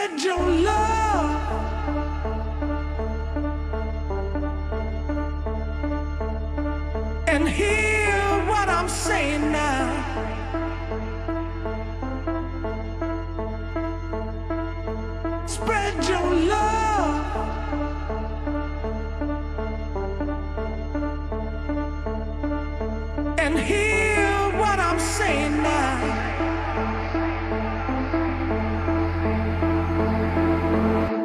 Spread your love and hear what I'm saying now. Spread your love and hear what I'm saying now.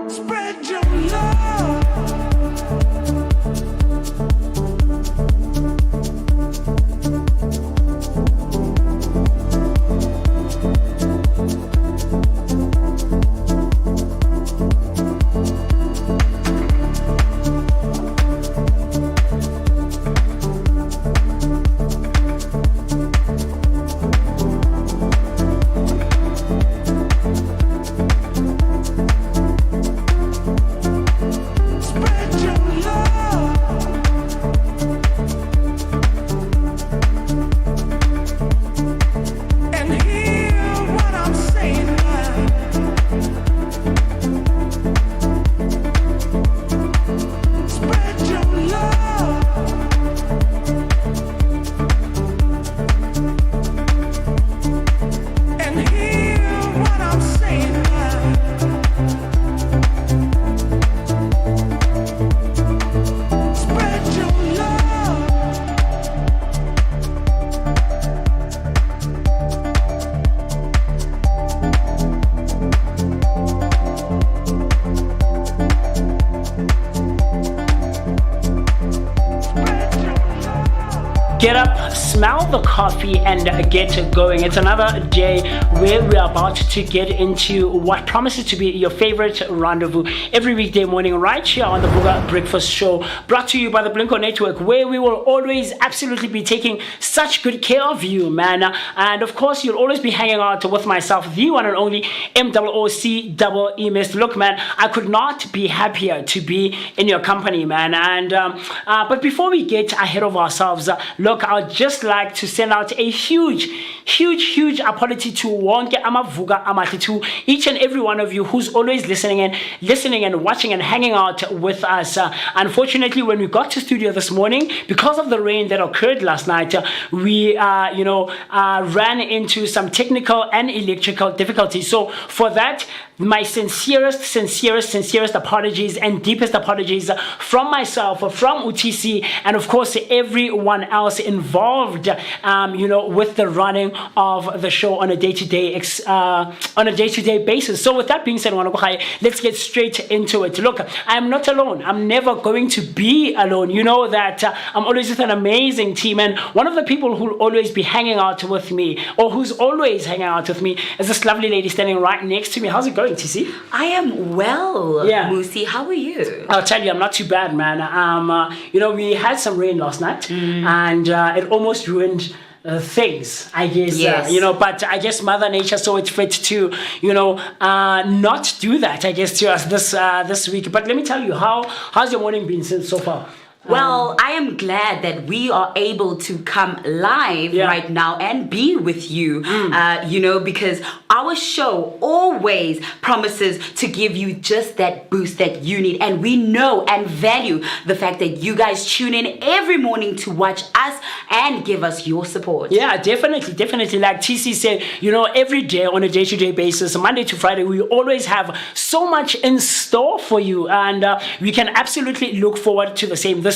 Spread your love Get up, smell the coffee, and get going. It's another day where we're about to get into what promises to be your favorite rendezvous every weekday morning right here on the Vooka Breakfast Show, brought to you by the Blinko Network, where we will always absolutely be taking such good care of you, man. And of course, you'll always be hanging out with myself, the one and only MOOC. Look, man, I could not be happier to be in your company, man. And but before we get ahead of ourselves, look, I'd just like to send out a huge apology to Wonke Amavuka Amati, to each and every one of you who's always listening and watching and hanging out with us. Unfortunately, when we got to studio this morning, because of the rain that occurred last night, we ran into some technical and electrical difficulties. So for that, my sincerest apologies and deepest apologies from myself, from UTC, and of course everyone else involved, with the running of the show on a day-to-day basis. So with that being said, let's get straight into it. Look, I'm not alone. I'm never going to be alone. You know that I'm always with an amazing team, and one of the people who'll always be hanging out with me, or who's always hanging out with me, is this lovely lady standing right next to me. How's it going, TC? I am well, yeah. Musi. How are you? I'll tell you, I'm not too bad, man. We had some rain last night, and it almost ruined things, I guess. Yes. But I guess Mother Nature saw it fit to, not do that, I guess, to us this week. But let me tell you, how's your morning been since so far? Well, I am glad that we are able to come live right now and be with you, because our show always promises to give you just that boost that you need. And we know and value the fact that you guys tune in every morning to watch us and give us your support. Yeah, definitely. Like TC said, every day on a day-to-day basis, Monday to Friday, we always have so much in store for you. And we can absolutely look forward to the same.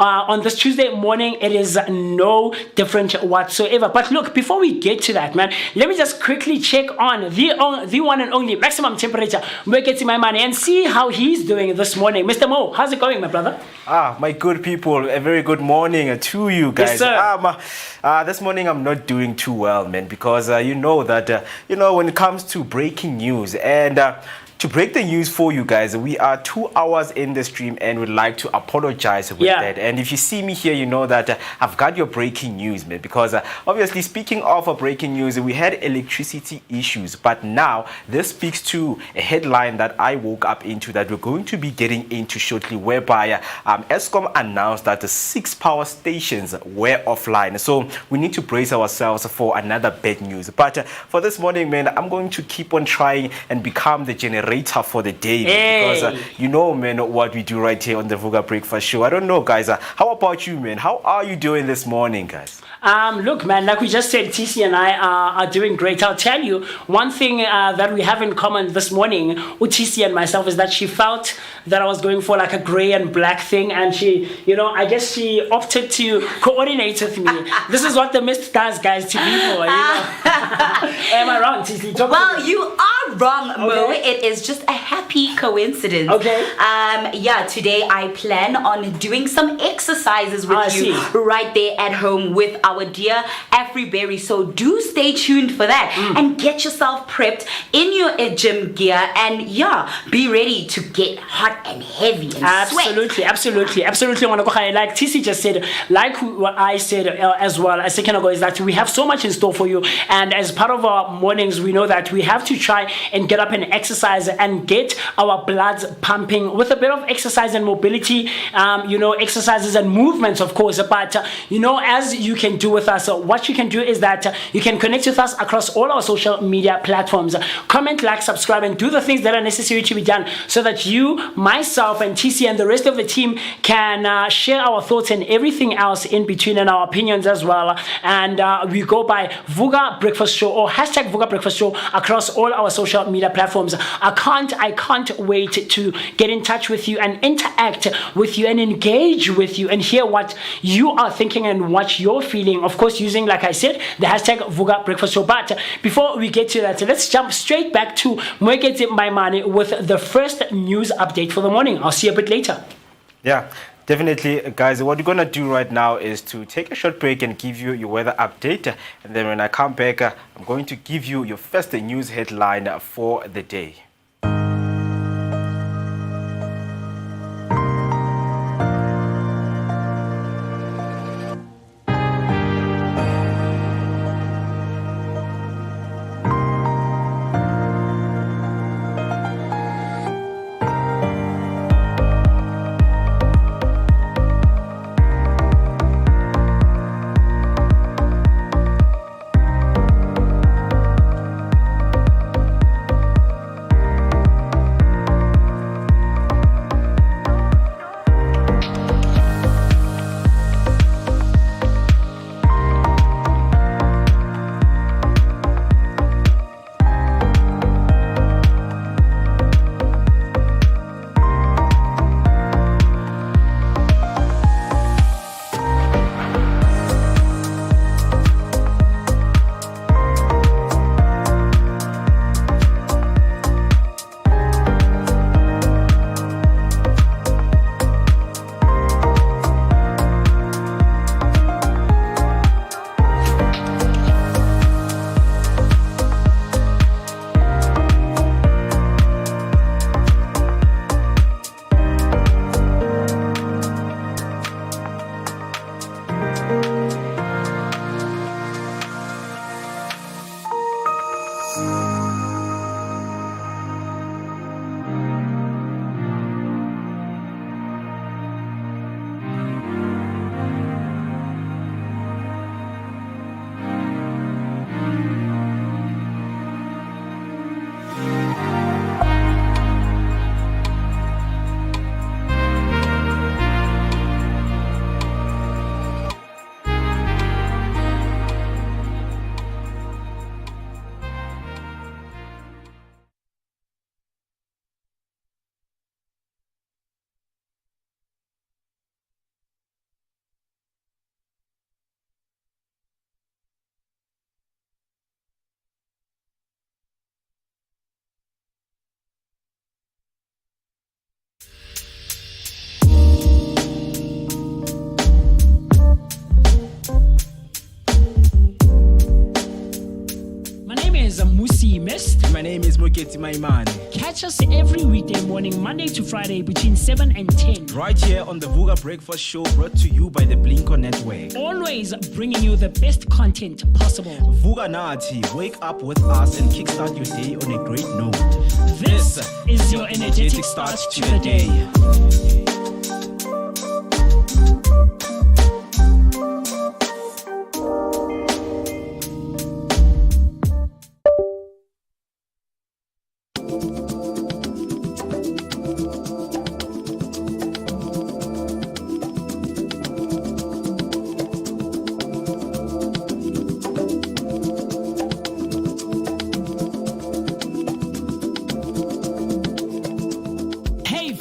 On this Tuesday morning, it is no different whatsoever. But look, before we get to that, man, let me just quickly check on the one and only maximum temperature, my money, and see how he's doing this morning. Mr. Mo, how's it going, my brother? My good people, a very good morning to you guys. Yes, sir. This morning I'm not doing too well, man, because when it comes to breaking news and to break the news for you guys, we are 2 hours in the stream and would like to apologize with that. And if you see me here, you know that I've got your breaking news, man, because obviously, speaking of breaking news, we had electricity issues, but now this speaks to a headline that I woke up into that we're going to be getting into shortly, whereby Eskom announced that the 6 power stations were offline. So we need to brace ourselves for another bad news. But for this morning, man, I'm going to keep on trying and become the generator greater for the day, man, Hey. because you know, man, what we do right here on the Vooka Breakfast Show. I don't know, guys. How about you, man? How are you doing this morning, guys? Look, man, like we just said, TC and I are doing great. I'll tell you one thing that we have in common this morning with TC and myself is that she felt that I was going for like a gray and black thing, and she, I guess she opted to coordinate with me. This is what the mist does, guys, to people. Am I wrong, TC? Well, you are wrong, Mo. Okay. It is just a happy coincidence. Okay. Yeah, today I plan on doing some exercises with I you see. right there at home with our dear Afriberry. So do stay tuned for that and get yourself prepped in your gym gear, and yeah, be ready to get hot and heavy and sweat. Absolutely. Like TC just said, like what I said as well a second ago, is that we have so much in store for you, and as part of our mornings, we know that we have to try and get up and exercise and get our bloods pumping with a bit of exercise and mobility, exercises and movements, of course. But as you can do with us, what you can do is that you can connect with us across all our social media platforms. Comment, like, subscribe, and do the things that are necessary to be done so that you, myself, and TC and the rest of the team can share our thoughts and everything else in between, and our opinions as well. And we go by Vooka Breakfast Show or hashtag Vooka Breakfast Show across all our social media platforms. I can't wait to get in touch with you and interact with you and engage with you and hear what you are thinking and what you're feeling. Of course, using, like I said, the hashtag Vooka Breakfast Show. But before we get to that, let's jump straight back to Mwekete My Money with the first news update for the morning. I'll see you a bit later. Yeah, definitely, guys. What we're gonna do right now is to take a short break and give you your weather update, and then when I come back, I'm going to give you your first news headline for the day. My name is Mwekete My Money. Catch us every weekday morning, Monday to Friday, between 7 and 10. Right here on the Vooka Breakfast Show, brought to you by the Blinko Network. Always bringing you the best content possible. Vooka Nati, wake up with us and kickstart your day on a great note. This is your energetic start to the day.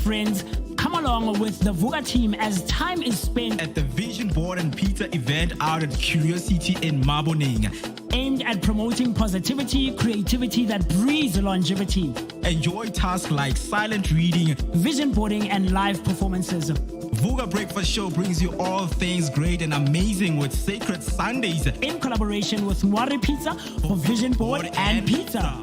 friends. Come along with the Vooka team as time is spent At the Vision Board and Pizza event out at Curiosity in Maboning. aimed at promoting positivity, creativity that breeds longevity, Enjoy tasks like silent reading. vision boarding, and live performances. Vooka Breakfast Show brings you all things great and amazing with Sacred Sundays. In collaboration with Mwari Pizza for Vision Board and Pizza.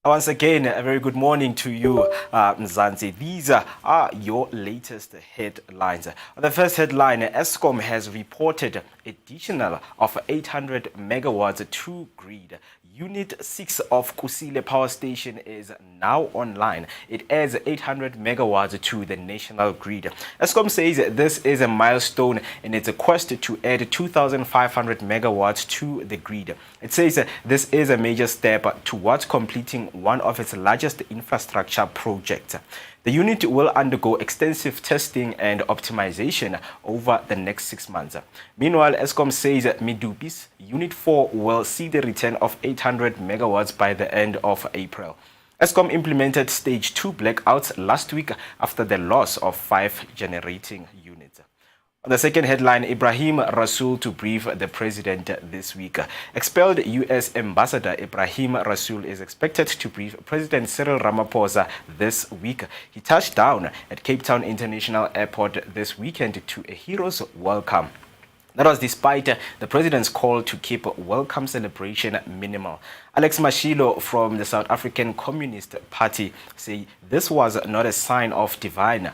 Once again, a very good morning to you, Mzansi. These are your latest headlines. The first headline, Eskom has reported additional of 800 megawatts to grid. Unit 6 of Kusile Power Station is now online. It adds 800 megawatts to the national grid. Eskom says this is a milestone in its quest to add 2,500 megawatts to the grid. It says this is a major step towards completing one of its largest infrastructure projects. The unit will undergo extensive testing and optimization over the next 6 months. Meanwhile, Eskom says Midupis Unit 4 will see the return of 800 megawatts by the end of April. Eskom implemented Stage 2 blackouts last week after the loss of 5 generating units. On the second headline, Ibrahim Rasool to brief the president this week. Expelled U.S. Ambassador Ibrahim Rasool is expected to brief President Cyril Ramaphosa this week. He touched down at Cape Town International Airport this weekend to a hero's welcome. That was despite the president's call to keep welcome celebration minimal. Alex Mashilo from the South African Communist Party say this was not a sign of divine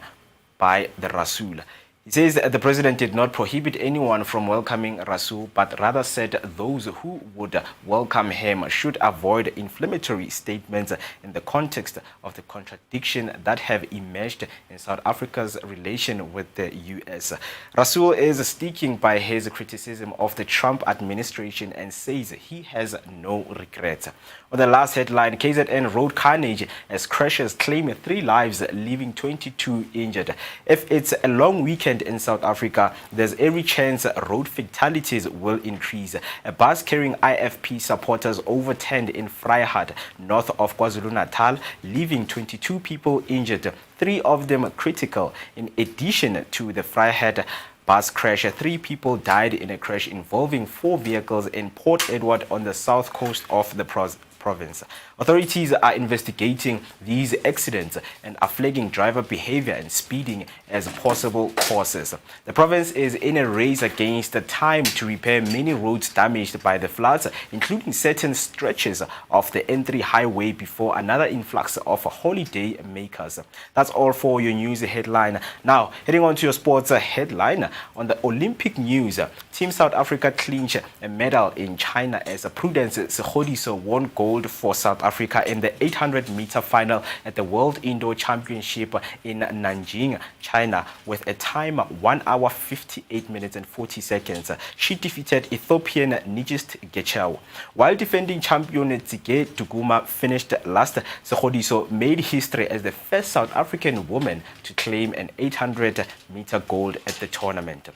by the Rasool. He says the president did not prohibit anyone from welcoming Rasool, but rather said those who would welcome him should avoid inflammatory statements in the context of the contradiction that have emerged in South Africa's relation with the U.S. Rasool is sticking by his criticism of the Trump administration and says he has no regrets. On the last headline, KZN road carnage as crashes claim 3 lives, leaving 22 injured. If it's a long weekend in South Africa, there's every chance road fatalities will increase. A bus carrying IFP supporters overturned in Vryheid, north of KwaZulu-Natal, leaving 22 people injured, 3 of them critical. In addition to the Vryheid bus crash, 3 people died in a crash involving 4 vehicles in Port Edward on the south coast of the province. Authorities are investigating these accidents and are flagging driver behavior and speeding as possible causes. The province is in a race against the time to repair many roads damaged by the floods, including certain stretches of the N3 highway before another influx of holiday makers. That's all for your news headline. Now, heading on to your sports headline. On the Olympic news, Team South Africa clinched a medal in China as Prudence Sekgodiso won gold for South Africa in the 800-meter final at the World Indoor Championship in Nanjing, China, with a time 1 hour 58 minutes and 40 seconds. She defeated Ethiopian Nigist Gechau. While defending champion Tsige Duguma finished last, Sekgodiso made history as the first South African woman to claim an 800-meter gold at the tournament.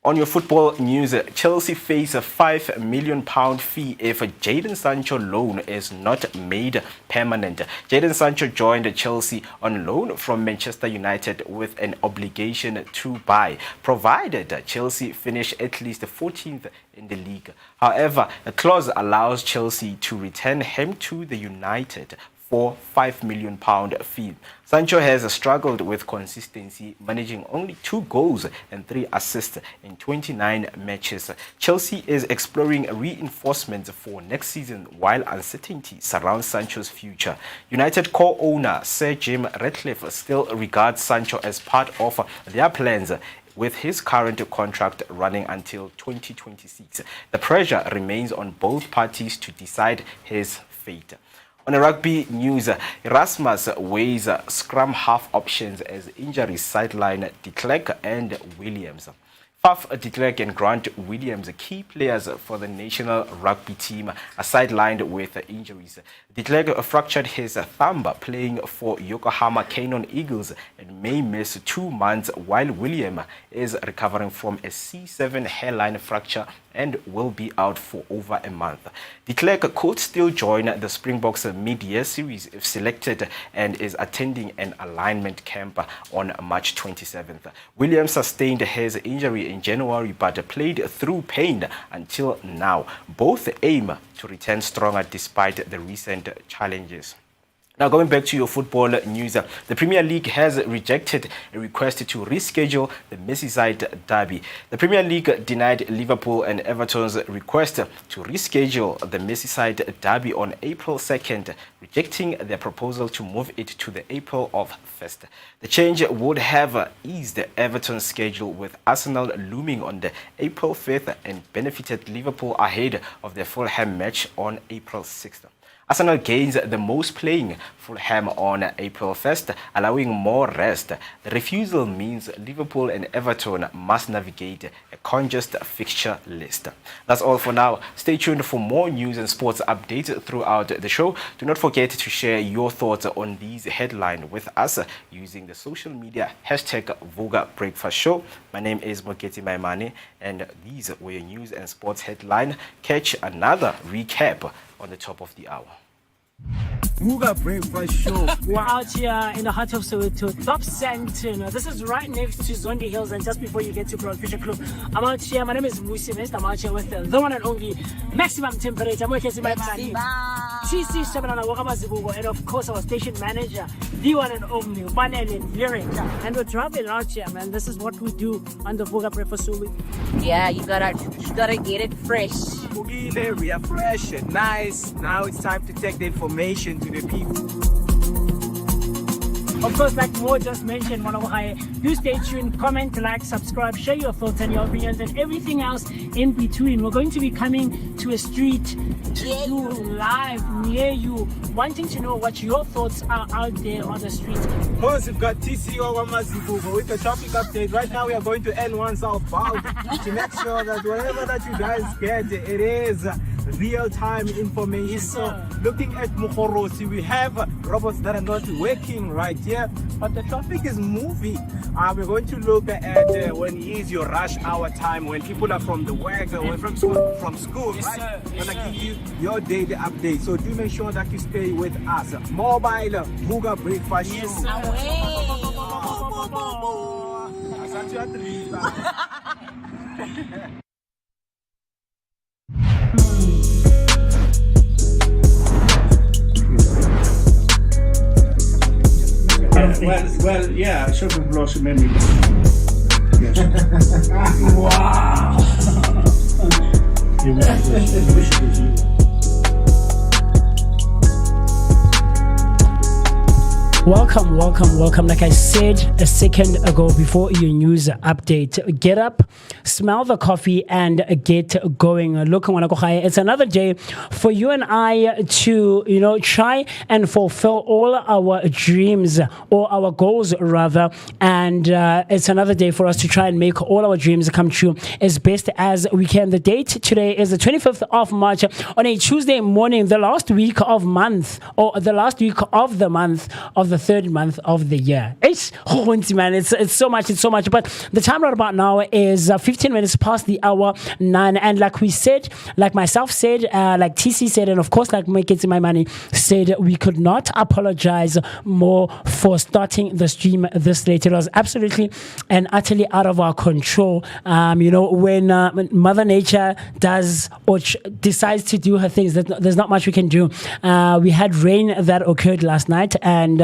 On your football news, Chelsea face a £5 million fee if Jadon Sancho loan is not made permanent. Jadon Sancho joined Chelsea on loan from Manchester United with an obligation to buy, provided Chelsea finish at least 14th in the league. However, a clause allows Chelsea to return him to the United for £5 million fee. Sancho has struggled with consistency, managing only 2 goals and 3 assists in 29 matches. Chelsea is exploring reinforcements for next season while uncertainty surrounds Sancho's future. United co-owner Sir Jim Ratcliffe still regards Sancho as part of their plans, with his current contract running until 2026. The pressure remains on both parties to decide his fate. On the rugby news, Erasmus weighs scrum half options as injuries sideline de Klerk and Williams. Faf de Klerk and Grant Williams, key players for the national rugby team, are sidelined with injuries. De Klerk fractured his thumb playing for Yokohama Cannon Eagles and may miss 2 months, while William is recovering from a C7 hairline fracture and will be out for over a month. De Klerk could still join the Springboks mid-year series if selected and is attending an alignment camp on March 27th. Williams sustained his injury in January but played through pain until now. Both aim to return stronger despite the recent challenges. Now, going back to your football news, the Premier League has rejected a request to reschedule the Merseyside derby. The Premier League denied Liverpool and Everton's request to reschedule the Merseyside derby on April 2nd, rejecting their proposal to move it to the April of 1st. The change would have eased Everton's schedule, with Arsenal looming on the April 5th, and benefited Liverpool ahead of the Fulham match on April 6th. Arsenal gains the most, playing Fulham on April 1st, allowing more rest. The refusal means Liverpool and Everton must navigate a congested fixture list. That's all for now. Stay tuned for more news and sports updates throughout the show. Do not forget to share your thoughts on these headlines with us using the social media hashtag Vooka Breakfast Show. My name is Moketi Maimane, and these were your news and sports headlines. Catch another recap on the top of the hour. Vooka Breakfast Show. We're out here in the heart of Soweto, Top Santon. This is right next to Zondi Hills, and just before you get to Broad Fisher Club. I'm out here. My name is Musi Mest. I'm out here with the one and only maximum temperature. I'm working my money. TC Shabana Wakabazibugo, and of course our station manager, the one and only Manel Lyric. And we're traveling out here, man. This is what we do on the Vooka Breakfast Show. Yeah, you gotta get it fresh. We are fresh and nice. Now it's time to take the information to the people. Of course, like Mo just mentioned, do stay tuned, comment, like, subscribe, share your thoughts and your opinions and everything else in between. We're going to be coming to a street to do live near you, wanting to know what your thoughts are out there on the street. Of course, we've got TCO Wamazibugo with the traffic update. Right now, we are going to N1 southbound to make sure that whatever that you guys get, it is real-time information. Yes, so, looking at Mukhorosi, we have robots that are not working right here, but the traffic is moving. We're going to look at when is your rush hour time, when people are from the work, away from school, Yes, right? sir. We're Yes, gonna sir. give you your daily update. So do make sure that you stay with us. Mobile Vooka Breakfast Yes, Show. sir. Asante ya Teresa. Well, yeah, Sugar Blossom anyway. Yes. Wow. Welcome. Like I said a second ago before your news update, get up, smell the coffee, and get going. Look, it's another day for you and I to, try and fulfill all our dreams, or our goals rather. And it's another day for us to try and make all our dreams come true as best as we can. The date today is the 25th of March on a Tuesday morning, the last week of the month of the third month of the year. It's man, it's so much. But the time right about now is 15 minutes past the hour 9. And like we said, like myself said, like TC said, and of course, like Make It My Money said, we could not apologize more for starting the stream this late. It was absolutely and utterly out of our control. When Mother Nature does or decides to do her things, there's not much we can do. We had rain that occurred last night, and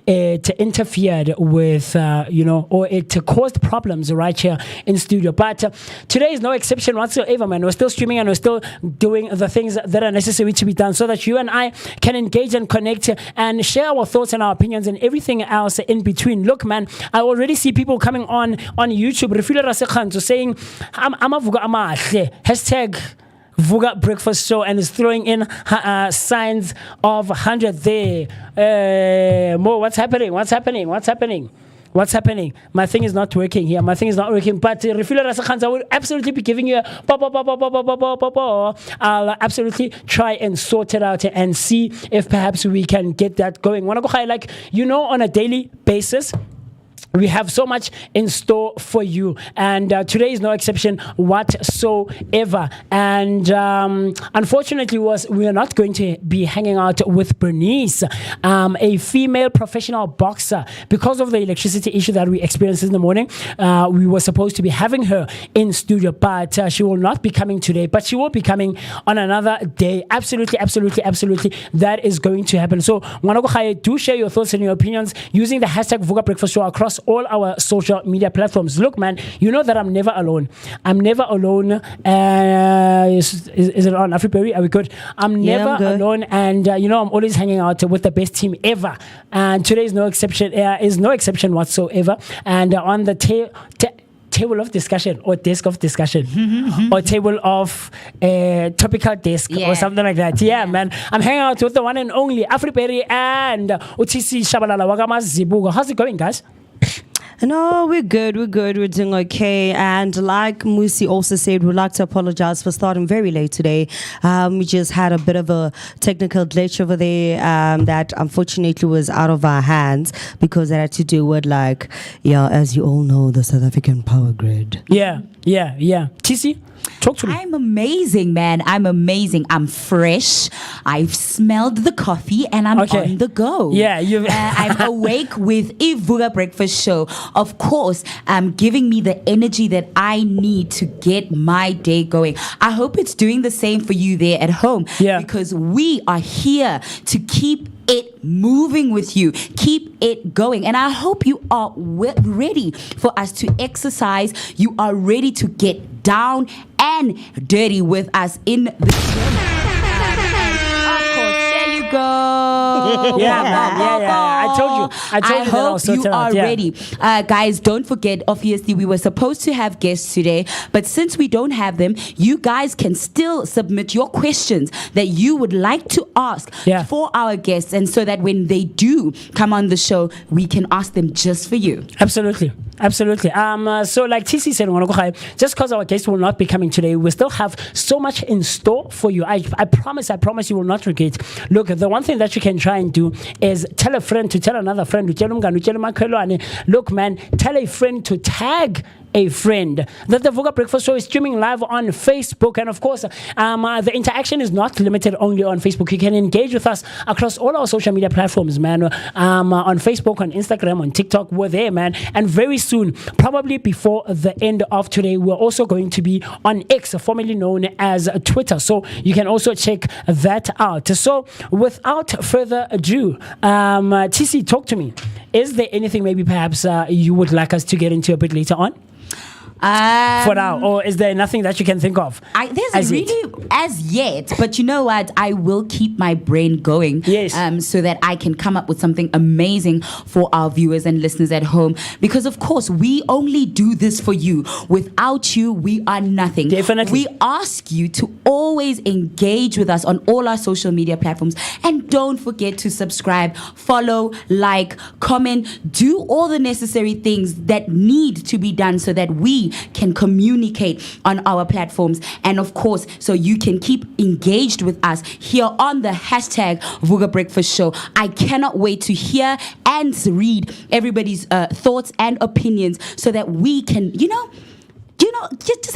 it interfered with, or it caused problems right here in studio. But today is no exception whatsoever, man. We're still streaming and we're still doing the things that are necessary to be done so that you and I can engage and connect and share our thoughts and our opinions and everything else in between. Look, man, I already see people coming on YouTube. Refila Rasekhanzo saying, I'm a Vooka amahle. Hashtag Vooka Breakfast Show, and is throwing in signs of 100 there. Mo, what's happening? What's happening? My thing is not working here. My thing is not working. But Refilo Rasakhanza, I will absolutely be giving you I'll absolutely try and sort it out and see if perhaps we can get that going. Like, on a daily basis, we have so much in store for you, and today is no exception whatsoever. And unfortunately, we are not going to be hanging out with Bernice, a female professional boxer, because of the electricity issue that we experienced in the morning. We were supposed to be having her in studio, but she will not be coming today. But she will be coming on another day. Absolutely, that is going to happen. So, do share your thoughts and your opinions using the hashtag Vooka Breakfast Show across all our social media platforms. Look, man, you know that I'm never alone. Is it on Afriberry? Are we good? I'm never alone, and I'm always hanging out with the best team ever. And today is no exception whatsoever. And on the table of discussion or desk of discussion or table of topical desk or something like that. Yeah, man. I'm hanging out with the one and only Afriberry and Utisi Shabalala Wagama Zibugo. How's it going, guys? No, we're good. We're doing okay. And like Musi also said, we'd like to apologize for starting very late today. We just had a bit of a technical glitch over there that unfortunately was out of our hands because it had to do with, as you all know, the South African power grid. Yeah. TC? Talk to me. I'm amazing, man. I'm fresh. I've smelled the coffee and I'm on the go. Yeah, I'm awake with a Vooka Breakfast Show. Of course, giving me the energy that I need to get my day going. I hope it's doing the same for you there at home. Yeah. Because we are here to keep it moving with you, keep it going, and I hope you are ready for us to exercise. You are ready to get down and dirty with us in the gym. Of course, there you go. I told you. I hope you are ready. Guys, don't forget, obviously, we were supposed to have guests today, but since we don't have them, you guys can still submit your questions that you would like to ask for our guests, and so that when they do come on the show, we can ask them just for you. Absolutely. So like TC said, just because our guests will not be coming today, we still have so much in store for you. I promise you will not regret. Look, the one thing that you can try and do is tell a friend to tell another friend. Look, man, tell a friend to tag a friend that the Vooka Breakfast Show is streaming live on Facebook, and of course the interaction is not limited only on Facebook. You can engage with us across all our social media platforms, man. On Facebook, on Instagram, on TikTok, we're there, man. And very soon, probably before the end of today, we're also going to be on X, formerly known as Twitter, so you can also check that out. So without further ado, TC, talk to me. Is there anything maybe perhaps you would like us to get into a bit later on? For now, or is there nothing that you can think of? As yet, but you know what? I will keep my brain going. Yes. So that I can come up with something amazing for our viewers and listeners at home. Because of course, we only do this for you. Without you, we are nothing. Definitely. We ask you to always engage with us on all our social media platforms, and don't forget to subscribe, follow, like, comment, do all the necessary things that need to be done so that we can communicate on our platforms, and of course so you can keep engaged with us here on the hashtag Vooka Breakfast Show. I cannot wait to hear and read everybody's thoughts and opinions so that we can just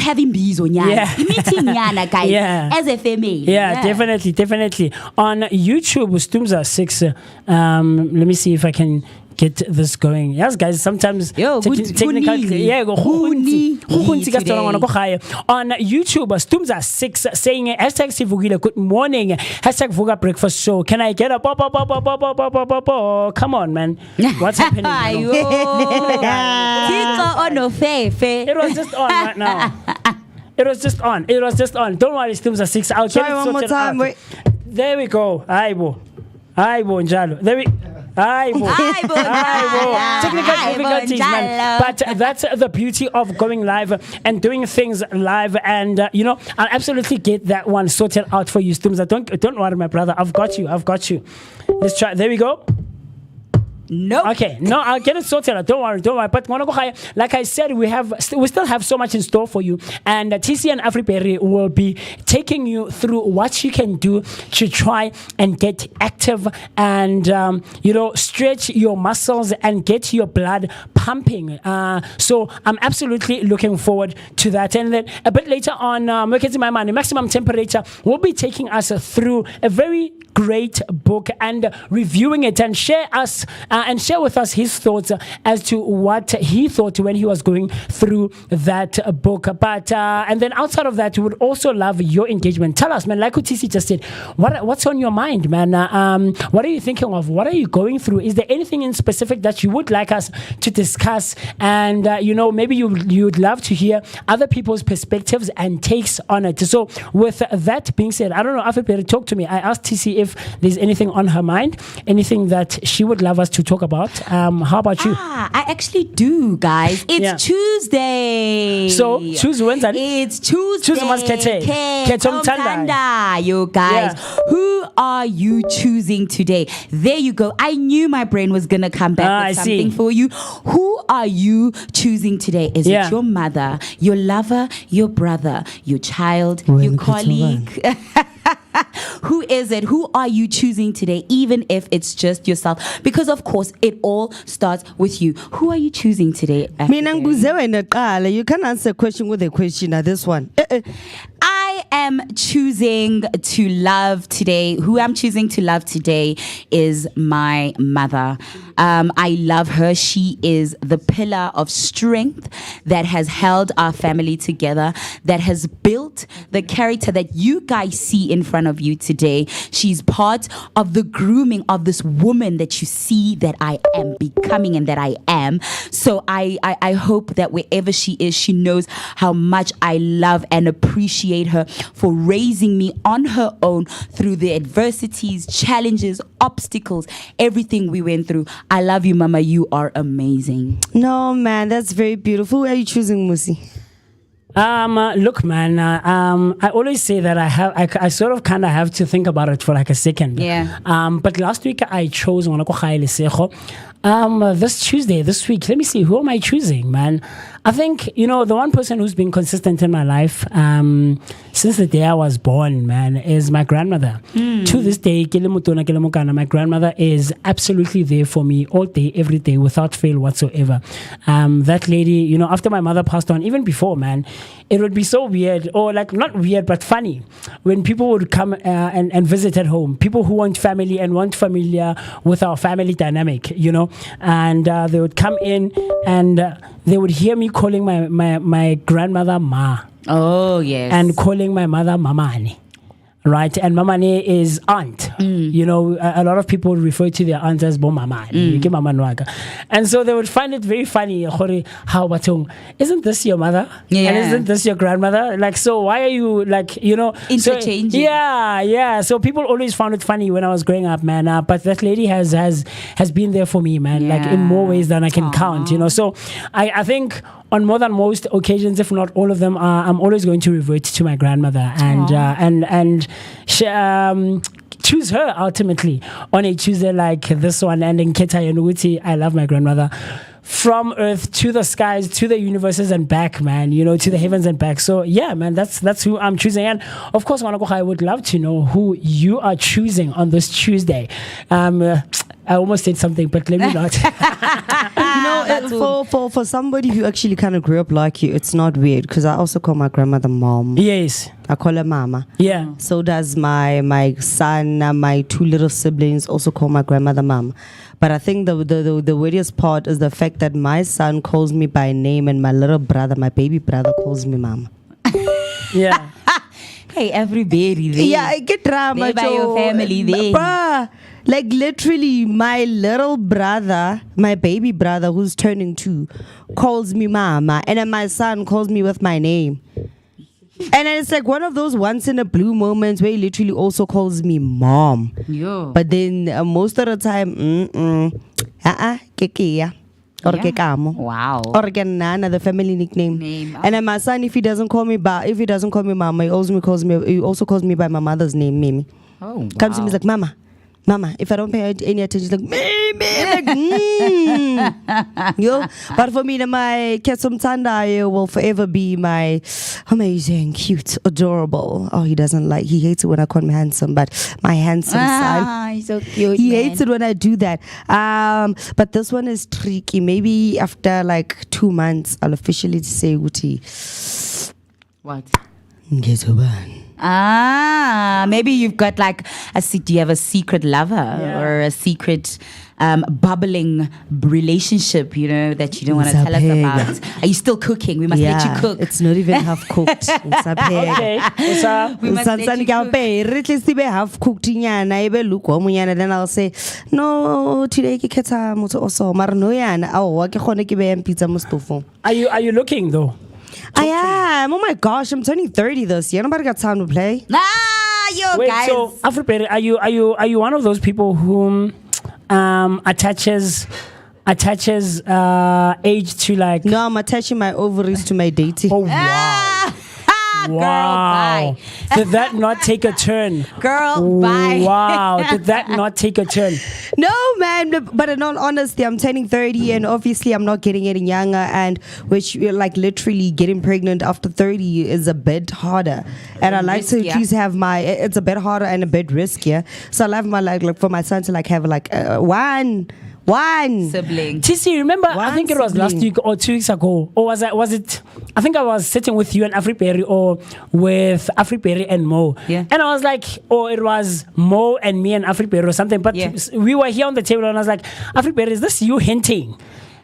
having bees on meeting guys as a family. Definitely on YouTube Stumza 6. Let me see if I can get this going. Yes, guys, sometimes technical. On YouTube, Stumza 6 saying hashtag Sivugile, good morning, hashtag Vooka Breakfast Show. Can I get a come on, man, what's happening? It was just on right now. It was just on. Don't worry, Stumza 6. I'll get it one more time. Wait. There we go. Aibo Njalo. There we. Technical difficulties, man. But that's the beauty of going live and doing things live. And I'll absolutely get that one sorted out for you, Stumza. Don't worry, my brother. I've got you. Let's try. There we go. Nope. Okay, no, I'll get it sorted. Don't worry. But like I said, we still have so much in store for you, and TC and Afriberry will be taking you through what you can do to try and get active and stretch your muscles and get your blood pumping. So I'm absolutely looking forward to that. And then a bit later on, Maximum Temperature will be taking us through a very great book and reviewing it and share with us his thoughts as to what he thought when he was going through that book. But and then outside of that, we would also love your engagement. Tell us, man, like Utisi just said, what's on your mind, man? What are you thinking of? What are you going through? Is there anything in specific that you would like us to discuss? And maybe you'd love to hear other people's perspectives and takes on it. So with that being said, I don't know, Afipere, talk to me. I asked TC if there's anything on her mind, anything that she would love us to talk about. How about you? I actually do, guys. It's Tuesday. So choose Wednesday. It's Tuesday. Choose You guys, who are you choosing today? There you go. I knew my brain was gonna come back with something for you. Who are you choosing today? Is it your mother, your lover, your brother, your child, your colleague? Who is it? Who are you choosing today, even if it's just yourself? Because, of course, it all starts with you. Who are you choosing today? You can answer a question with a question. This one. I am choosing to love today. Who I'm choosing to love today is my mother. I love her. She is the pillar of strength that has held our family together, that has built the character that you guys see in front of you today. She's part of the grooming of this woman that you see that I am becoming and that I am. So I hope that wherever she is, she knows how much I love and appreciate her for raising me on her own through the adversities, challenges, obstacles, everything we went through. I love you, Mama. You are amazing. No, man, that's very beautiful. Who are you choosing, Musi? Look, man. I always say that I sort of kind of have to think about it for like a second. Yeah. But last week I chose this Tuesday, this week. Let me see. Who am I choosing, man? I think, the one person who's been consistent in my life since the day I was born, man, is my grandmother. To this day, my grandmother is absolutely there for me all day, every day, without fail whatsoever. That lady, after my mother passed on, even before, man, it would be so weird, or like not weird, but funny, when people would come and visit at home. People who want family and want familiar with our family dynamic, and they would come in and they would hear me calling my grandmother Ma. Oh, yes. And calling my mother Mamani. Right, and Mamane is aunt. A lot of people refer to their aunt as Bomamani. And so they would find it very funny. How isn't this your mother? Yeah. And isn't this your grandmother? Like, so why are you interchanging? So, yeah. So people always found it funny when I was growing up, man. But that lady has been there for me, man. Like in more ways than I can count. So I think on more than most occasions, if not all of them, I'm always going to revert to my grandmother and choose her ultimately on a Tuesday like this one. And in Keta Yanuguti, I love my grandmother. From earth to the skies, to the universes and back, man, to the heavens and back. So yeah, man, that's who I'm choosing. And of course, I would love to know who you are choosing on this Tuesday. I almost said something, but let me not. For somebody who actually kind of grew up like you, it's not weird because I also call my grandmother mom. Yes. I call her mama. Yeah. So does my son, my two little siblings also call my grandmother mom. But I think the weirdest part is the fact that my son calls me by name and my little brother, my baby brother, calls me mama. Yeah. Hey, everybody there. Yeah, I get drama. They by your family there. Bruh, like literally my little brother, my baby brother who's turning 2, calls me mama. And then my son calls me with my name. And then it's like one of those once in a blue moments where he literally also calls me mom. Yo. But then most of the time, Kekia. Or Kekamo. Wow. Or Ganana, the family nickname. And then my son, if he doesn't call me mama, he also calls me by my mother's name, Mimi. Oh, wow. Comes to me, he's like, mama. Mama, if I don't pay any attention, like, Yo, but for me, my Kesum Tandai will forever be my amazing, cute, adorable. Oh, he hates it when I call him handsome, but my handsome son. He's so cute. He hates it when I do that. But this one is tricky. Maybe after like 2 months, I'll officially say, Uti. What? Ngezoban. Maybe you've got like do you have a secret lover or a secret bubbling relationship, that you don't want to tell us about? Are you still cooking? We must let you cook. It's not even half cooked. Okay. We must let you cook. Half cooked. Then I'll say, no, today ki khetha motho also. Mara no yana. Oh, ke khone ke be pizza mostofo. Are you looking though? I am. Oh my gosh, I'm turning 30 this year. Nobody got time to play. Wait, guys. so Afropere, are you one of those people who attaches age to like? No, I'm attaching my ovaries to my dating. Oh wow. Girl, bye. Did that not take a turn? Girl, bye. Wow. Did that not take a turn? No, man. But in all honesty, I'm turning 30 and obviously I'm not getting any younger, and which like literally getting pregnant after 30 is a bit harder. And I like to at least have it's a bit harder and a bit riskier. So I love my like for my son to like have like one sibling. TC, remember, I think it was last sibling. week or 2 weeks ago, or was it? I think I was sitting with you and Afriperi, or with Afriperi and Mo. Yeah. And I was like, or it was Mo and me and Afriperi or something. But we were here on the table and I was like, Afriperi, is this you hinting?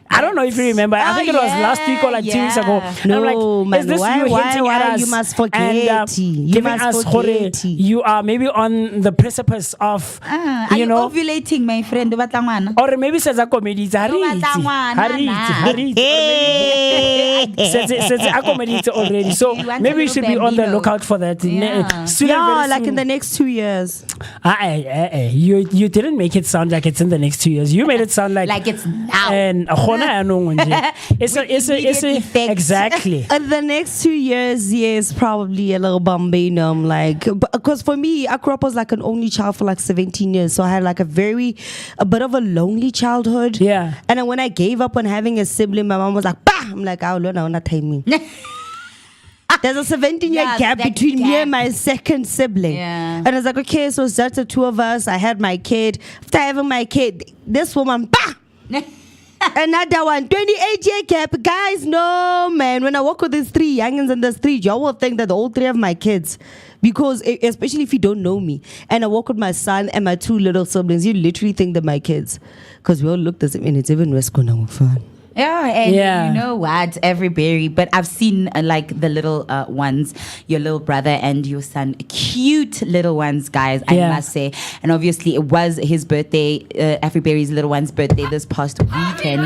I don't know if you remember. I think it was last week or like 2 weeks ago. And No, I'm like, man, is this why- you why- hinting why at us? you must forget and, you giving must us forget. you are maybe on the precipice of, Are you ovulating, my friend? or maybe says a comedy. Already. So You want maybe a you should be little on the bambino. lookout for that. Yeah. Soon and Yeah, very like soon. in the next 2 years. You didn't make it sound like it's in the next 2 years. You made it sound like it's now. And it's effect. exactly. In the next 2 years, yes, probably a little bambino. Like, because for me, I grew up as like an only child for like 17 years. So I had like a bit of a lonely childhood. Yeah. And then when I gave up on having a sibling, my mom was like, bah! I'm like, oh, no, not time me. There's a 17-year Yeah, gap that between me gap. and my second sibling. Yeah. And I was like, okay, so it's just the two of us. I had my kid. After having my kid, this woman, bah! Another one, 28-year gap. Guys, no, man. When I walk with these 3 youngins in the street, y'all will think that all 3 of my kids. Because, especially if you don't know me, and I walk with my son and my 2 little siblings, you literally think they're my kids. Because we all look the same, and it's even worse going on fun. Yeah, and Yeah. you know what? Every berry. But I've seen like the little ones, your little brother and your son, cute little ones, guys, I Yeah. must say. And obviously, it was his birthday, Everyberry's little one's birthday this past weekend.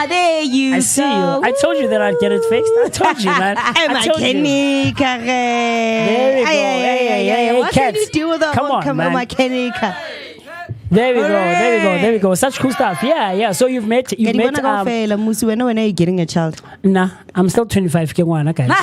There you I go. see you. I told you that I'd get it fixed. I told you, man. Hey, I told you. Makenika. There we go. Hey, What can cats. you do with a Come on, man. Makenika? There we go. Such cool stuff. Yeah. So you've met. When are you getting a child? Nah, I'm still 25. Guys.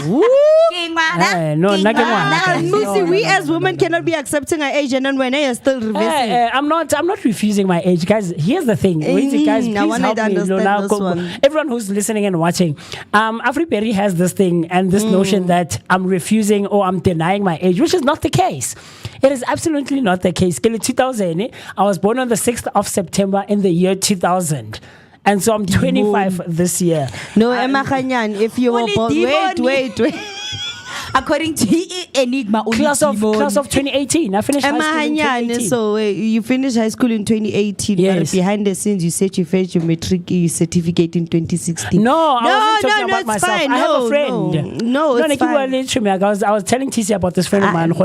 No, not Musi, we as women cannot be accepting our age, and then when you're still reversing. I'm not refusing my age, guys. Here's the thing. Wait, guys, please I wanna help me. understand Now, this one. everyone who's listening and watching, Afriberry has this thing and this notion that I'm refusing or I'm denying my age, which is not the case. It is absolutely not the case. 2000, I was born on the 6th of September in the year 2000. And so I'm 25 this year. No, Emma Khanyan, if you were Only born, Dimoni. wait. According to Enigma, only Class of Timon. 2018. I finished high Emma school in Khanyan, 2018. so you finished high school in 2018, Yes. but behind the scenes, you said you finished your matric certificate in 2016. No, I wasn't talking about it's myself. fine. I have a friend. No, it's fine. I was telling TC about this friend of mine, in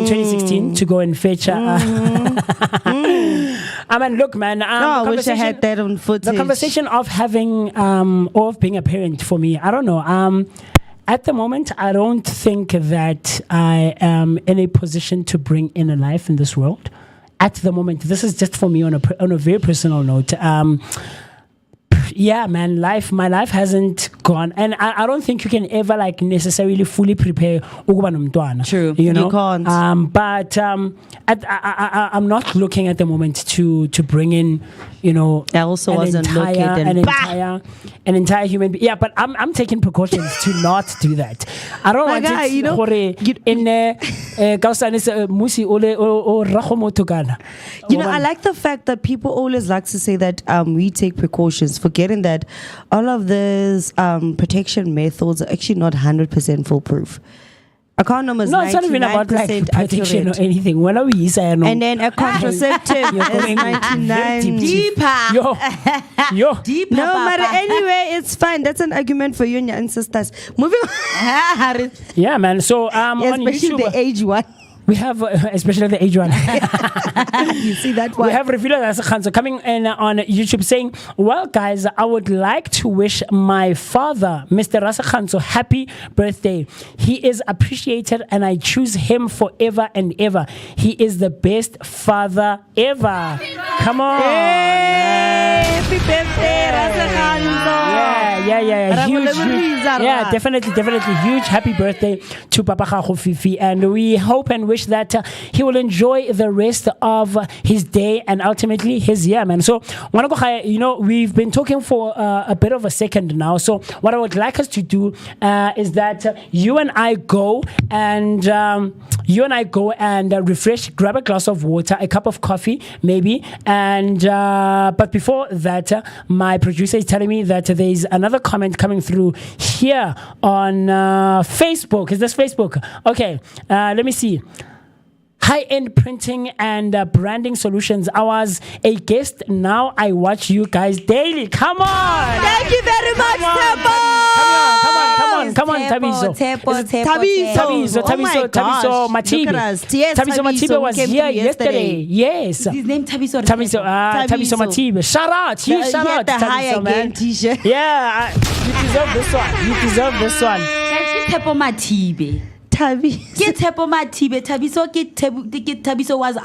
2016 to go and fetch. I mean, look, man. I wish I had that on footage. The conversation of having or of being a parent for me, I don't know. At the moment, I don't think that I am in a position to bring in a life in this world. At the moment, this is just for me on a very personal note. yeah, man, my life hasn't gone, and I don't think you can ever like necessarily fully prepare ukuba nomntwana. True. You know, You can't. But I'm not looking at the moment to bring in, you know, I also wasn't looking then. an entire human being. Yeah, but I'm taking precautions to not do that. I don't My want guy, it you know, gore in musi o rago motho kana. You know, I like the fact that people always like to say that we take precautions, forgetting that all of these protection methods are actually not 100% foolproof. A condom is No, it's not even about like 99% protection accurate. or anything. When we use it, And then a contraceptive is going 99. Deeper. yo. Deeper. No Papa. matter, anyway, it's fine. That's an argument for you and your ancestors. Moving on. Yeah, man. So on Especially YouTube, the age one. we have especially the age one. You see that one? We have Refilo Rasekhanso coming in on YouTube saying, well, guys, I would like to wish my father, Mr. Rasekhanso, happy birthday. He is appreciated and I choose him forever and ever. He is the best father ever. Come on. Happy birthday, Rasekhanso. Yeah. Huge, Rabolebogisa, yeah, Ra. definitely. Huge happy birthday to Papa Gago Fifi. And we hope and wish that he will enjoy the rest of his day and ultimately his year, man. So, you know, we've been talking for a bit of a second now. So, what I would like us to do is that you and I go and refresh, grab a glass of water, a cup of coffee, maybe. And but before that, my producer is telling me that there is another comment coming through here on Facebook. Is this Facebook? Okay, let me see. High-end printing and branding solutions. I was a guest. Now I watch you guys daily. Come on. Thank you very much, Tebo. Come on, Tabiso. Tabiso Matibe. Look at us. Yes, Tabiso Matibe Tabiso was came here through yesterday. Yes. His name Tabiso. Tabiso Matibe. Shout out. He Shout had out. the high Tabiso, man. again t-shirt. Yeah, you deserve this one. Tepo Matibe. Ke Tepo Matibe. Tabiso was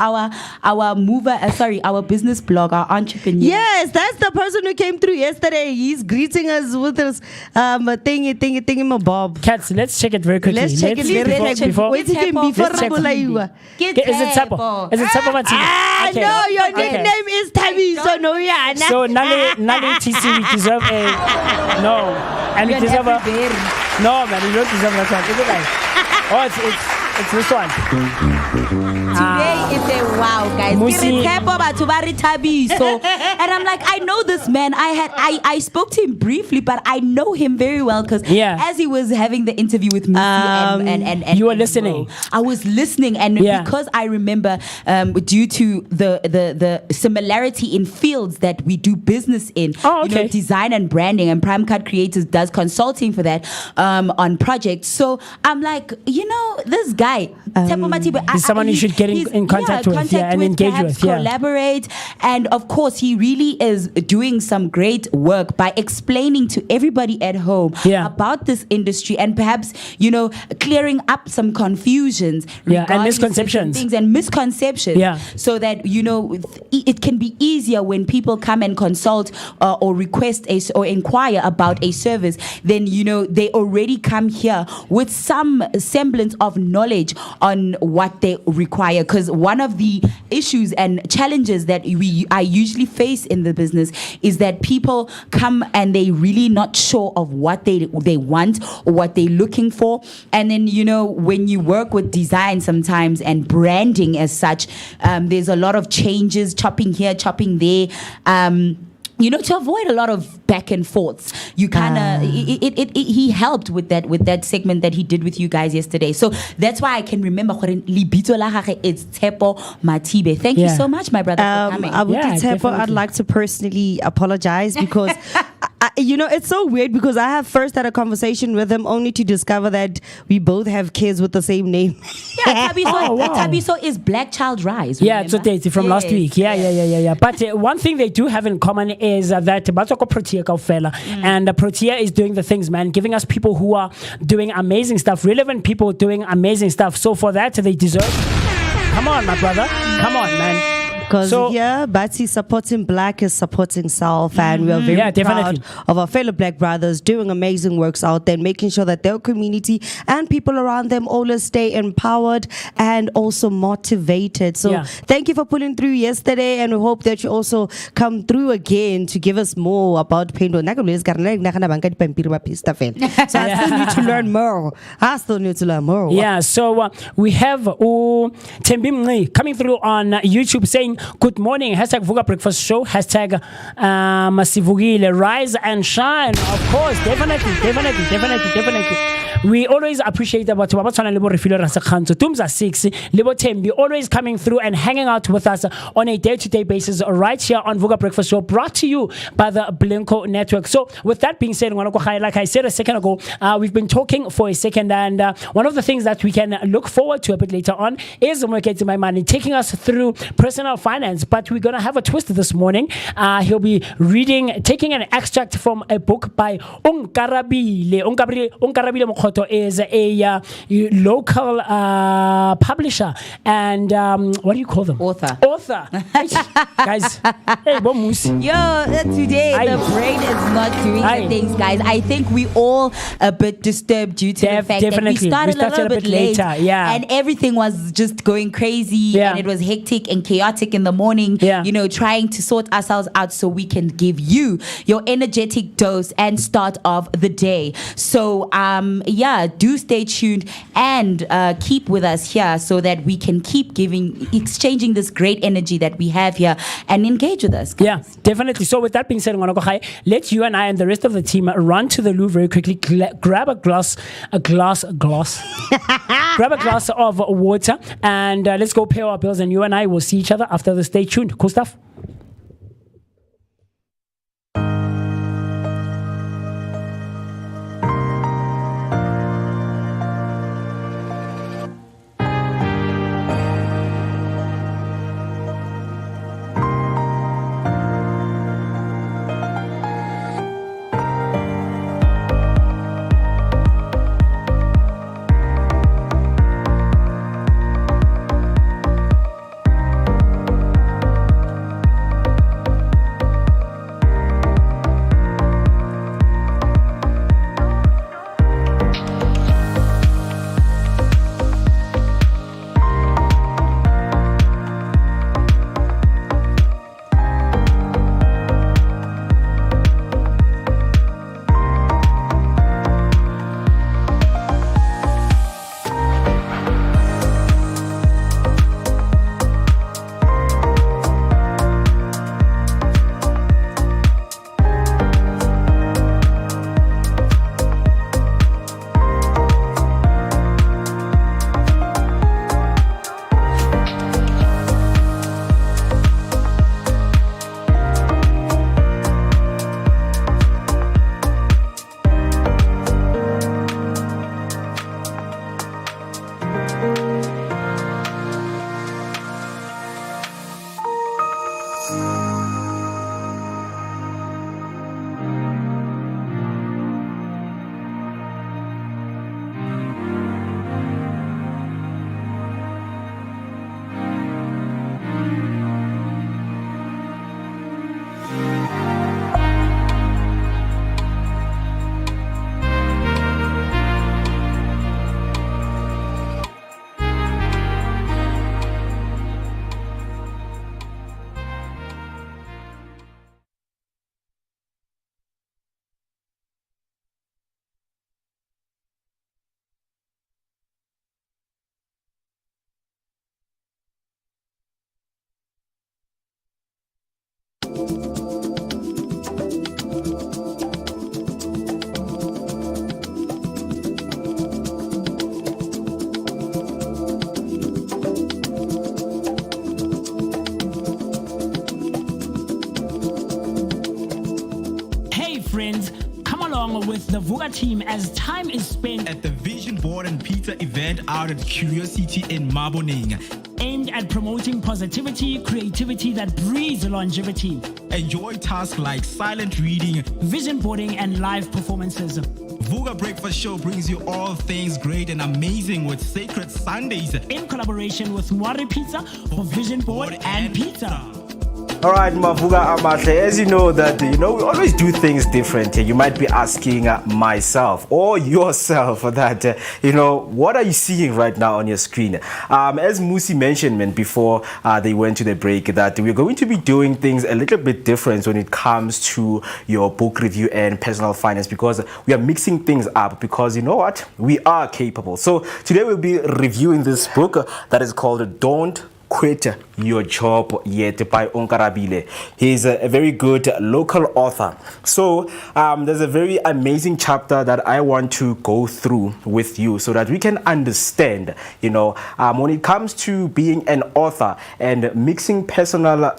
our mover, our business blog, our entrepreneur. Yes, that's the person who came through yesterday. He's greeting us with his thingy, my bob. Cats, let's check it very quickly. Let's check it very quickly. before. Wait till before Let's check. Rabolaiwa. Is it Tapo? Is it Tapo Matibe? Ah, Okay. no, your Okay. nickname is Tabiso, no, yeah. So Nale TC, we deserve a no, and we deserve a no, man. You don't deserve that one. Is it like? Oh, it's this one. Today is a wow, guys. Musi. And I'm like, I know this man. I spoke to him briefly, but I know him very well because as he was having the interview with Musi and you were listening. I was listening, and because I remember, due to the similarity in fields that we do business in, you know, design and branding, and Prime Card Creators does consulting for that on projects. So I'm like, you know, this guy, Tepo Matibe, is someone you should get in contact with, and engage with, collaborate, and of course, he really is doing some great work by explaining to everybody at home about this industry, and perhaps, you know, clearing up some confusions and misconceptions, things and misconceptions, so that, you know, it can be easier when people come and consult or request or inquire about a service. Then, you know, they already come here with some semblance of knowledge on what they require, because one of the issues and challenges that I usually face in the business is that people come and they really not sure of what they want or what they're looking for. And then, you know, when you work with design sometimes and branding as such, there's a lot of changes, chopping here, chopping there, you know, to avoid a lot of back and forths. You kind of he helped with that segment that he did with you guys yesterday. So that's why I can remember libito la gage, it's Tepo Matibe. Thank you so much, my brother, for coming. Tepo, I'd like to personally apologize because you know, it's so weird because I have first had a conversation with him only to discover that we both have kids with the same name. Tabiso is Black Child Rise. Yeah, it's Oteti from last week. Yeah. But one thing they do have in common is that Batsoko Protea Kaufela, and Protea is doing the things, man, giving us people who are doing amazing stuff, relevant people doing amazing stuff. So for that, they deserve. Come on, my brother. Come on, man. Because So- here, Batsy supporting black is supporting self, and we are very Yeah, proud definitely. of our fellow black brothers doing amazing works out there, making sure that their community and people around them always stay empowered and also motivated. So Yeah. thank you for pulling through yesterday, and we hope that you also come through again to give us more about Pendo. So I still need to learn more. I still need to learn more. Yeah, so we have Tembi Mngi coming through on YouTube saying, good morning, hashtag Vooka Breakfast Show, hashtag Masivugile, rise and shine. Of course, definitely. We always appreciate about Wabatswana Libo Refilo Rasakhanto, Tumza 6, Libo Tembi, always coming through and hanging out with us on a day-to-day basis right here on Vooka Breakfast Show, brought to you by the Blinko Network. So with that being said, like I said a second ago, we've been talking for a second, and one of the things that we can look forward to a bit later on is Mweketi My Money taking us through personal finance. But we're going to have a twist this morning. He'll be taking an extract from a book by Unkarabile. Unkarabile Mokhoto is a local publisher and what do you call them? Author. Guys, hey, Bomus. Yo, today Aye. the brain is not doing Aye. the things, guys. I think we all a bit disturbed due to the fact that we Definitely. started, We started a little bit late, later, yeah. and everything was just going crazy, Yeah. and it was hectic and chaotic in the morning. Yeah. Trying to sort ourselves out so we can give you your energetic dose and start of the day. So, do stay tuned and keep with us here so that we can keep exchanging this great energy that we have here and engage with us, guys. Yeah, definitely. So with that being said, let you and I and the rest of the team run to the loo very quickly, grab a glass, grab a glass of water, and let's go pay our bills. And you and I will see each other after the. Stay tuned. Cool stuff. Friends, come along with the Vooka team as time is spent At the Vision Board and Pizza event out at Curiosity in Maboning. aimed at promoting positivity, creativity that breeds longevity, Enjoy tasks like silent reading, vision boarding, and live performances. Vooka Breakfast Show brings you all things great and amazing with Sacred Sundays In collaboration with Mwari Pizza for Vision Board and Pizza. All right, Mavuga Amatle, as you know that, we always do things different. You might be asking myself or yourself that, what are you seeing right now on your screen? As Musi mentioned, man, before they went to the break, that we're going to be doing things a little bit different when it comes to your book review and personal finance, because we are mixing things up, because you know what? We are capable. So today we'll be reviewing this book that is called Don't Quit Your Job Yet by Onkarabile. He's a very good local author. So there's a very amazing chapter that I want to go through with you so that we can understand, when it comes to being an author and mixing personal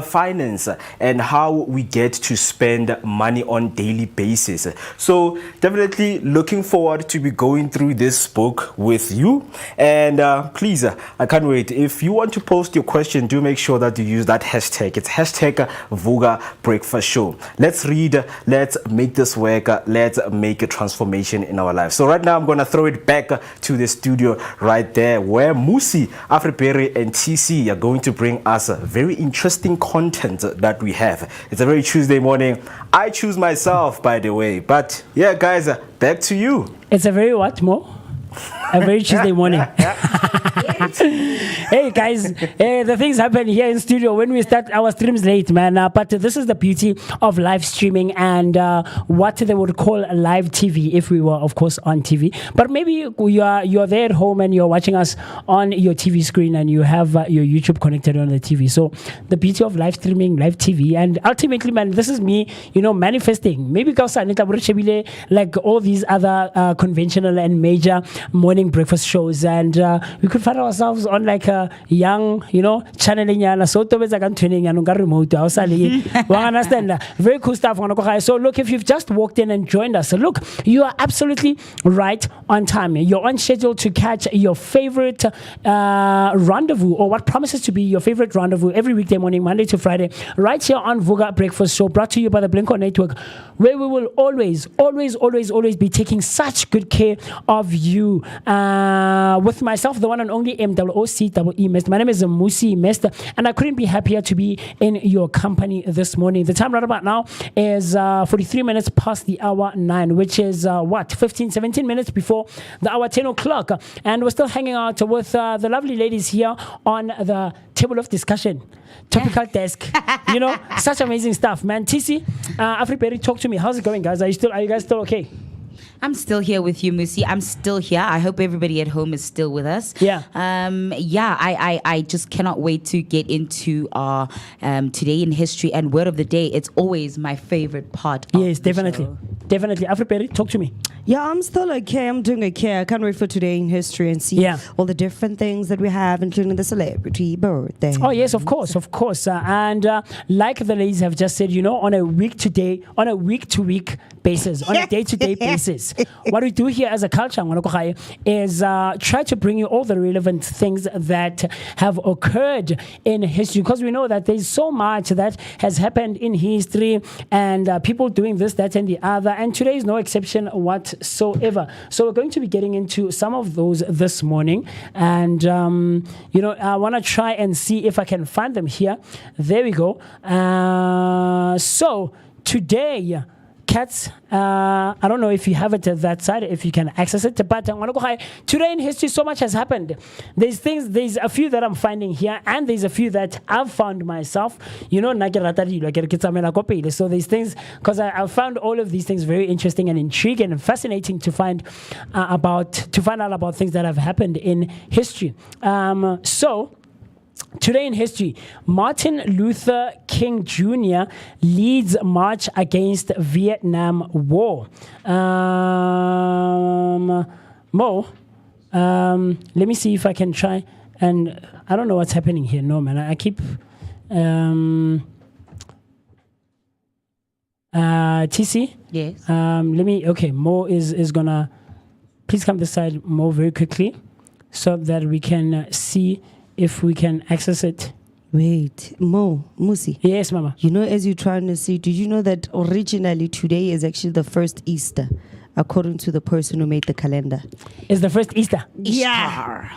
finance and how we get to spend money on daily basis. So definitely looking forward to be going through this book with you. And please, I can't wait. If you want to post your question, do make sure that you use that hashtag. It's hashtag Vooka Breakfast Show. Let's read, let's make this work, let's make a transformation in our lives. So right now I'm going to throw it back to the studio right there, where Musi, Afriberry and TC are going to bring us a very interesting content that we have. It's a very Tuesday morning. I choose myself, by the way. But yeah, guys, back to you. It's a very what, Mo? A very Tuesday morning. Hey guys, the things happen here in studio when we start our streams late, man. But this is the beauty of live streaming and what they would call live TV if we were, of course, on TV. But maybe you're there at home and you're watching us on your TV screen and you have your YouTube connected on the TV. So the beauty of live streaming, live TV, and ultimately, man, this is me, manifesting. Maybe like all these other conventional and major morning breakfast shows, and we could find ourselves on like a young, channeling so remote. Understand? Very cool stuff. So look, if you've just walked in and joined us, look, you are absolutely right on time. You're on schedule to catch your favorite rendezvous, or what promises to be your favorite rendezvous, every weekday morning, Monday to Friday, right here on Vooka Breakfast Show, brought to you by the Blinko Network, where we will always be taking such good care of you. With myself, the one and only MOOCEE Mest. My name is Musi Mest, and I couldn't be happier to be in your company this morning. The time right about now is 43 minutes past the hour 9, which is 17 minutes before the hour 10 o'clock. And we're still hanging out with the lovely ladies here on the table of discussion. Topical desk, such amazing stuff, man. TC, Afriberry, talk to me. How's it going, guys? Are you guys still okay? I'm still here with you, Musi. I'm still here. I hope everybody at home is still with us. Yeah. I just cannot wait to get into our Today in History and Word of the Day. It's always my favorite part. Yes, definitely. Definitely. Afriberry, talk to me. Yeah, I'm still okay. I'm doing okay. I can't wait for Today in History and see all the different things that we have, including the celebrity birthday. Oh, yes, of course. And like the ladies have just said, on a week-to-week basis, on a day-to-day basis, what we do here as a culture is try to bring you all the relevant things that have occurred in history, because we know that there's so much that has happened in history, and people doing this, that, and the other, and today is no exception whatsoever. So we're going to be getting into some of those this morning, and I want to try and see if I can find them here. There we go. So today, Cats, I don't know if you have it at that side, if you can access it, but today in history, so much has happened. There's a few that I'm finding here, and there's a few that I've found myself. So there's things, because I found all of these things very interesting and intriguing and fascinating to find out about things that have happened in history. So today in history, Martin Luther King Jr. leads march against Vietnam War. Mo, let me see if I can try. And I don't know what's happening here. No, man, I keep... TC? Yes. Mo is gonna... Please come this side, Mo, very quickly, so that we can see if we can access it Wait, Musi. Yes, Mama. You know, as you're trying to see, did you know that originally today is actually the first Easter, according to the person who made the calendar? It's the first Easter. Yeah.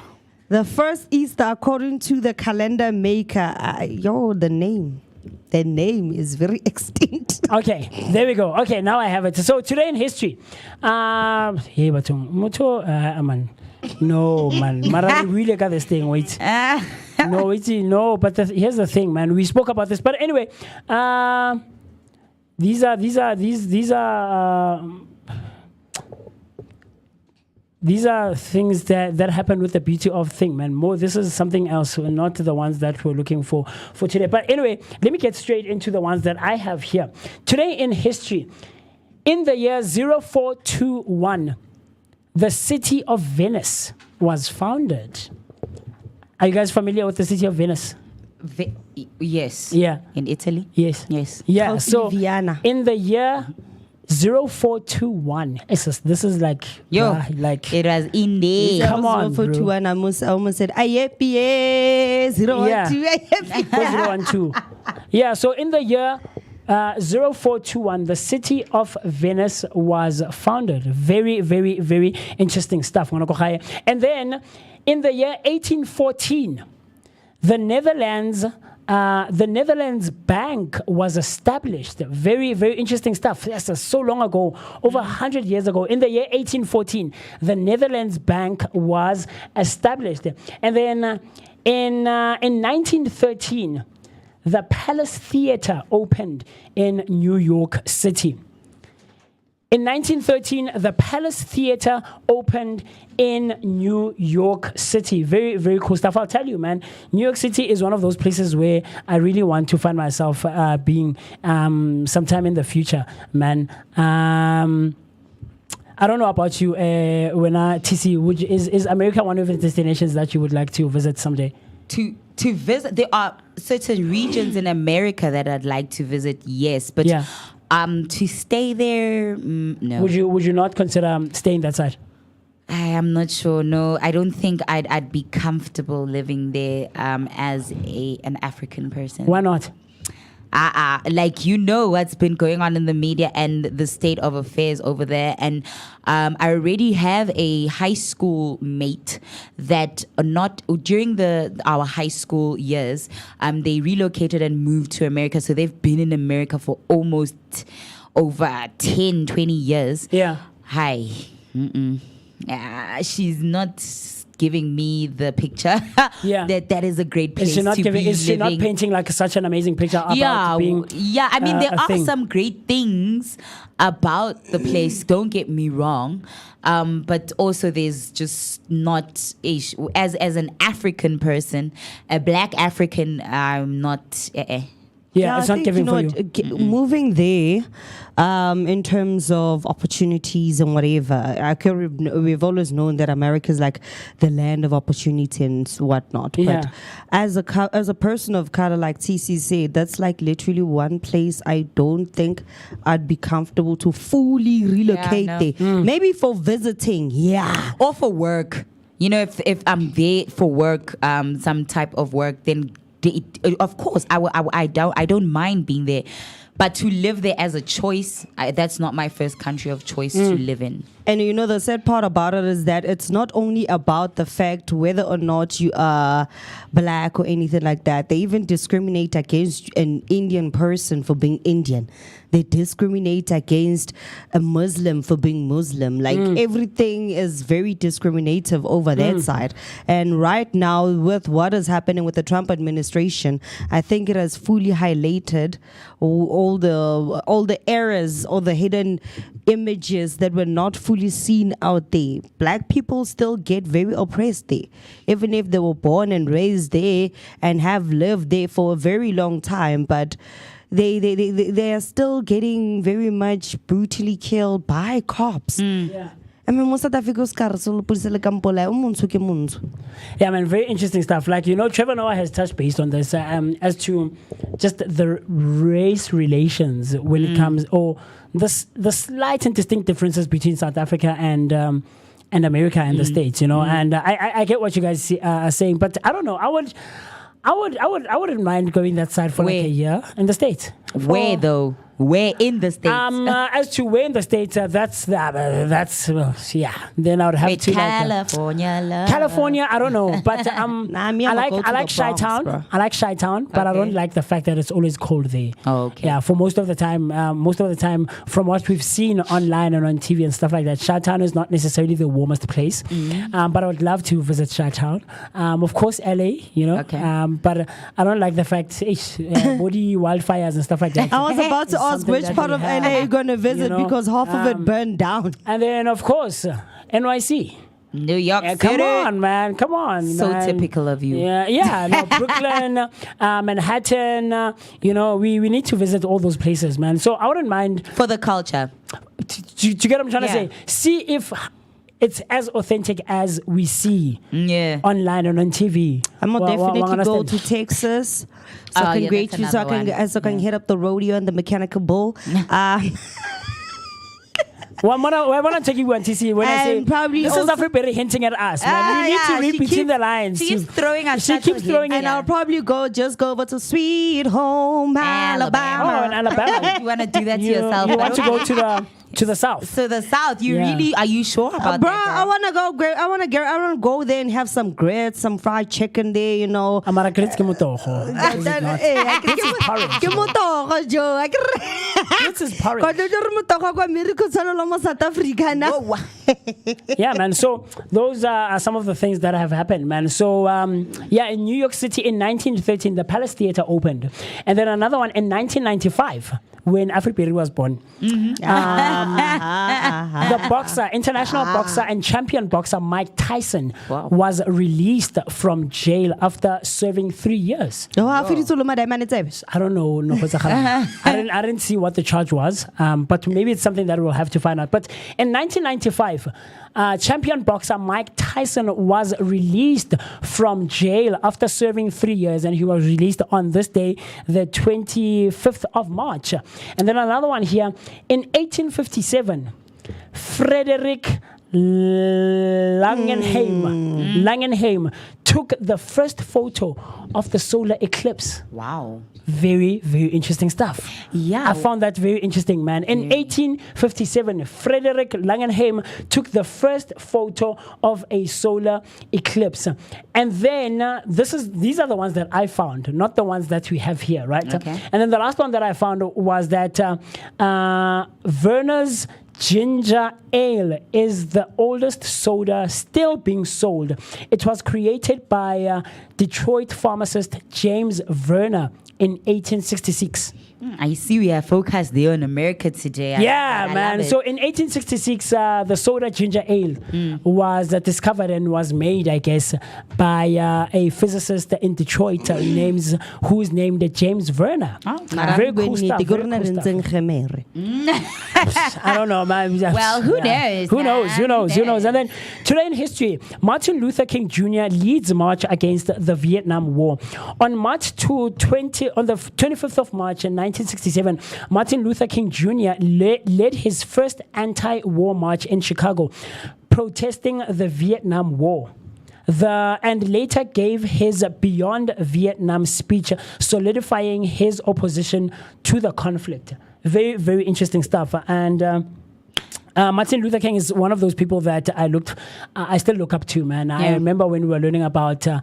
The first Easter, according to the calendar maker. The name. The name is very extinct. Okay, there we go. Okay, now I have it. So today in history, hey, man. No, man. Mara really got this thing. Wait. No, no. But here's the thing, man. We spoke about this, but anyway, these are things that happen with the beauty of thing, man. More, this is something else, not the ones that we're looking for today. But anyway, let me get straight into the ones that I have here. Today in history, in the year 0421, the city of Venice was founded. Are you guys familiar with the city of Venice? Yes. Yeah. In Italy? Yes. Yes. Yeah. So Vienna. in the year 0421, this is like like it was in there. Come on, bro. 0421, I almost said, IAPA 012. 012. Yeah, so in the year 0421, the city of Venice was founded. Very, very, very interesting stuff. And then in the year 1814, the Netherlands Bank was established. Very, very interesting stuff. That's so long ago, over 100 years ago. In the year 1814, the Netherlands Bank was established. And then in 1913, the Palace Theatre opened in New York City. In 1913, the Palace Theatre opened in New York City. Very, very cool stuff. I'll tell you, man, New York City is one of those places where I really want to find myself being sometime in the future, man. I don't know about you, TC, is America one of the destinations that you would like to visit someday? To visit, there are certain regions in America that I'd like to visit, yes, but to stay there, no. Would you not consider staying that side? I am not sure. No, I don't think I'd be comfortable living there as an African person. Why not? Like, you know what's been going on in the media and the state of affairs over there, and I already have a high school mate that during our high school years, they relocated and moved to America, so they've been in America for almost over 10, 20 years. Yeah. Hi. She's not giving me the picture. Yeah, that is a great place is she not to be Is she not living. painting like such an amazing picture about being? Yeah. I mean, there are thing. some great things about the place. Don't get me wrong, but also there's just not as an African person, a Black African. I'm not. Yeah, it's not giving for you. Moving there, in terms of opportunities and whatever, we've always known that America is like the land of opportunity and whatnot. Yeah. But as a person of color, like TC said, that's like literally one place I don't think I'd be comfortable to fully relocate there. Maybe for visiting, or for work. You know, if I'm there for work, some type of work, then. Of course, I don't mind being there, but to live there as a choice, that's not my first country of choice to live in. And you know, the sad part about it is that it's not only about the fact whether or not you are Black or anything like that. They even discriminate against an Indian person for being Indian. They discriminate against a Muslim for being Muslim. Like everything is very discriminative over that side. And right now, with what is happening with the Trump administration, I think it has fully highlighted all the errors, all the hidden images that were not fully seen out there. Black people still get very oppressed there, even if they were born and raised there and have lived there for a very long time. But they are still getting very much brutally killed by cops. Yeah. I mean, most South Africa's Yeah, man, very interesting stuff. Like, you know, Trevor Noah has touched base on this as to just the race relations when it comes, or the slight and distinct differences between South Africa and America and the States, you know. And I get what you guys are saying, but I don't know. I wouldn't mind going that side for like Where? a year in the States. Where though? Where in the States? As to where in the States, that's yeah. Then I would have Wait, to California love. California, I don't know, but Nah, me, I I'ma go like to the Chi Bronx, Town. bro. I like Chi Town, but I don't Okay. like the fact that it's always cold there. Oh, okay. Yeah, for most of the time, from what we've seen online and on TV and stuff like that, Chi Town is not necessarily the warmest place. Mm-hmm. But I would love to visit Chi Town. Of course, LA, you know. Okay. But I don't like the fact body wildfires and stuff like that. I was about to It's ask something which that part we of have, LA you're gonna visit you know? because half of it burned down. And then, of course, NYC. New York Yeah, City. come on, man. Come on. So man. typical of you. Yeah. No, Brooklyn, Manhattan. We need to visit all those places, man. So I wouldn't mind. For the culture. Do you get what I'm trying Yeah. to say? See if it's as authentic as we see Yeah. online and on TV. I'm gonna definitely go understand? to Texas so Oh, I can yeah, greet that's you, so I another can one. so I can hit up the rodeo and the mechanical bull. Well, I want to take you on TC when I And say probably this is also- Africa hinting at us, man. We need to read between the lines. She keeps throwing us. She keeps throwing And it. I'll probably go over to Sweet Home Alabama. Oh, in Alabama. You want to do that to you yourself? you want to go to the south. So the South, you Yeah. really, are you sure about Bro, that? I wanna go. I wanna go there and have some grits, some fried chicken there. You know. Amara grits ke motogo. This is not- This is porridge. Ke motogo, Joe. This is porridge. South Africa now. Yeah, man. So those are some of the things that have happened, man. So in New York City in 1913, the Palace Theater opened, and then another one in 1995 when Afriperi was born. The boxer, international boxer and champion boxer Mike Tyson was released from jail after serving 3 years. I don't know. No, I didn't see what the charge was, but maybe it's something that we'll have to find out. But in 1995, champion boxer Mike Tyson was released from jail after serving 3 years, and he was released on this day, the 25th of March. And then another one here, in 1857, Frederick Langenheim took the first photo of the solar eclipse. Wow. Very, very interesting stuff. Yeah. I found that very interesting, man. In 1857, Frederick Langenheim took the first photo of a solar eclipse. And then these are the ones that I found, not the ones that we have here, right? Okay. And then the last one that I found was that Werner's Ginger Ale is the oldest soda still being sold. It was created by Detroit pharmacist James Werner in 1866. I see we are focused there on America today. Yeah, I man. love it. So in 1866, the soda ginger ale was discovered and was made, I guess, by a physicist in Detroit who's named James Werner. Very cool stuff. Very cool stuff. I don't know, man. Well, who knows, Who knows? man? Who knows? Who Who knows? And then today in history, Martin Luther King Jr. leads march against the Vietnam War. On the 25th of March in 1967, Martin Luther King Jr. led his first anti-war march in Chicago, protesting the Vietnam War. And later gave his Beyond Vietnam speech, solidifying his opposition to the conflict. Very, very interesting stuff. And Martin Luther King is one of those people that I still look up to, man. I remember when we were learning about the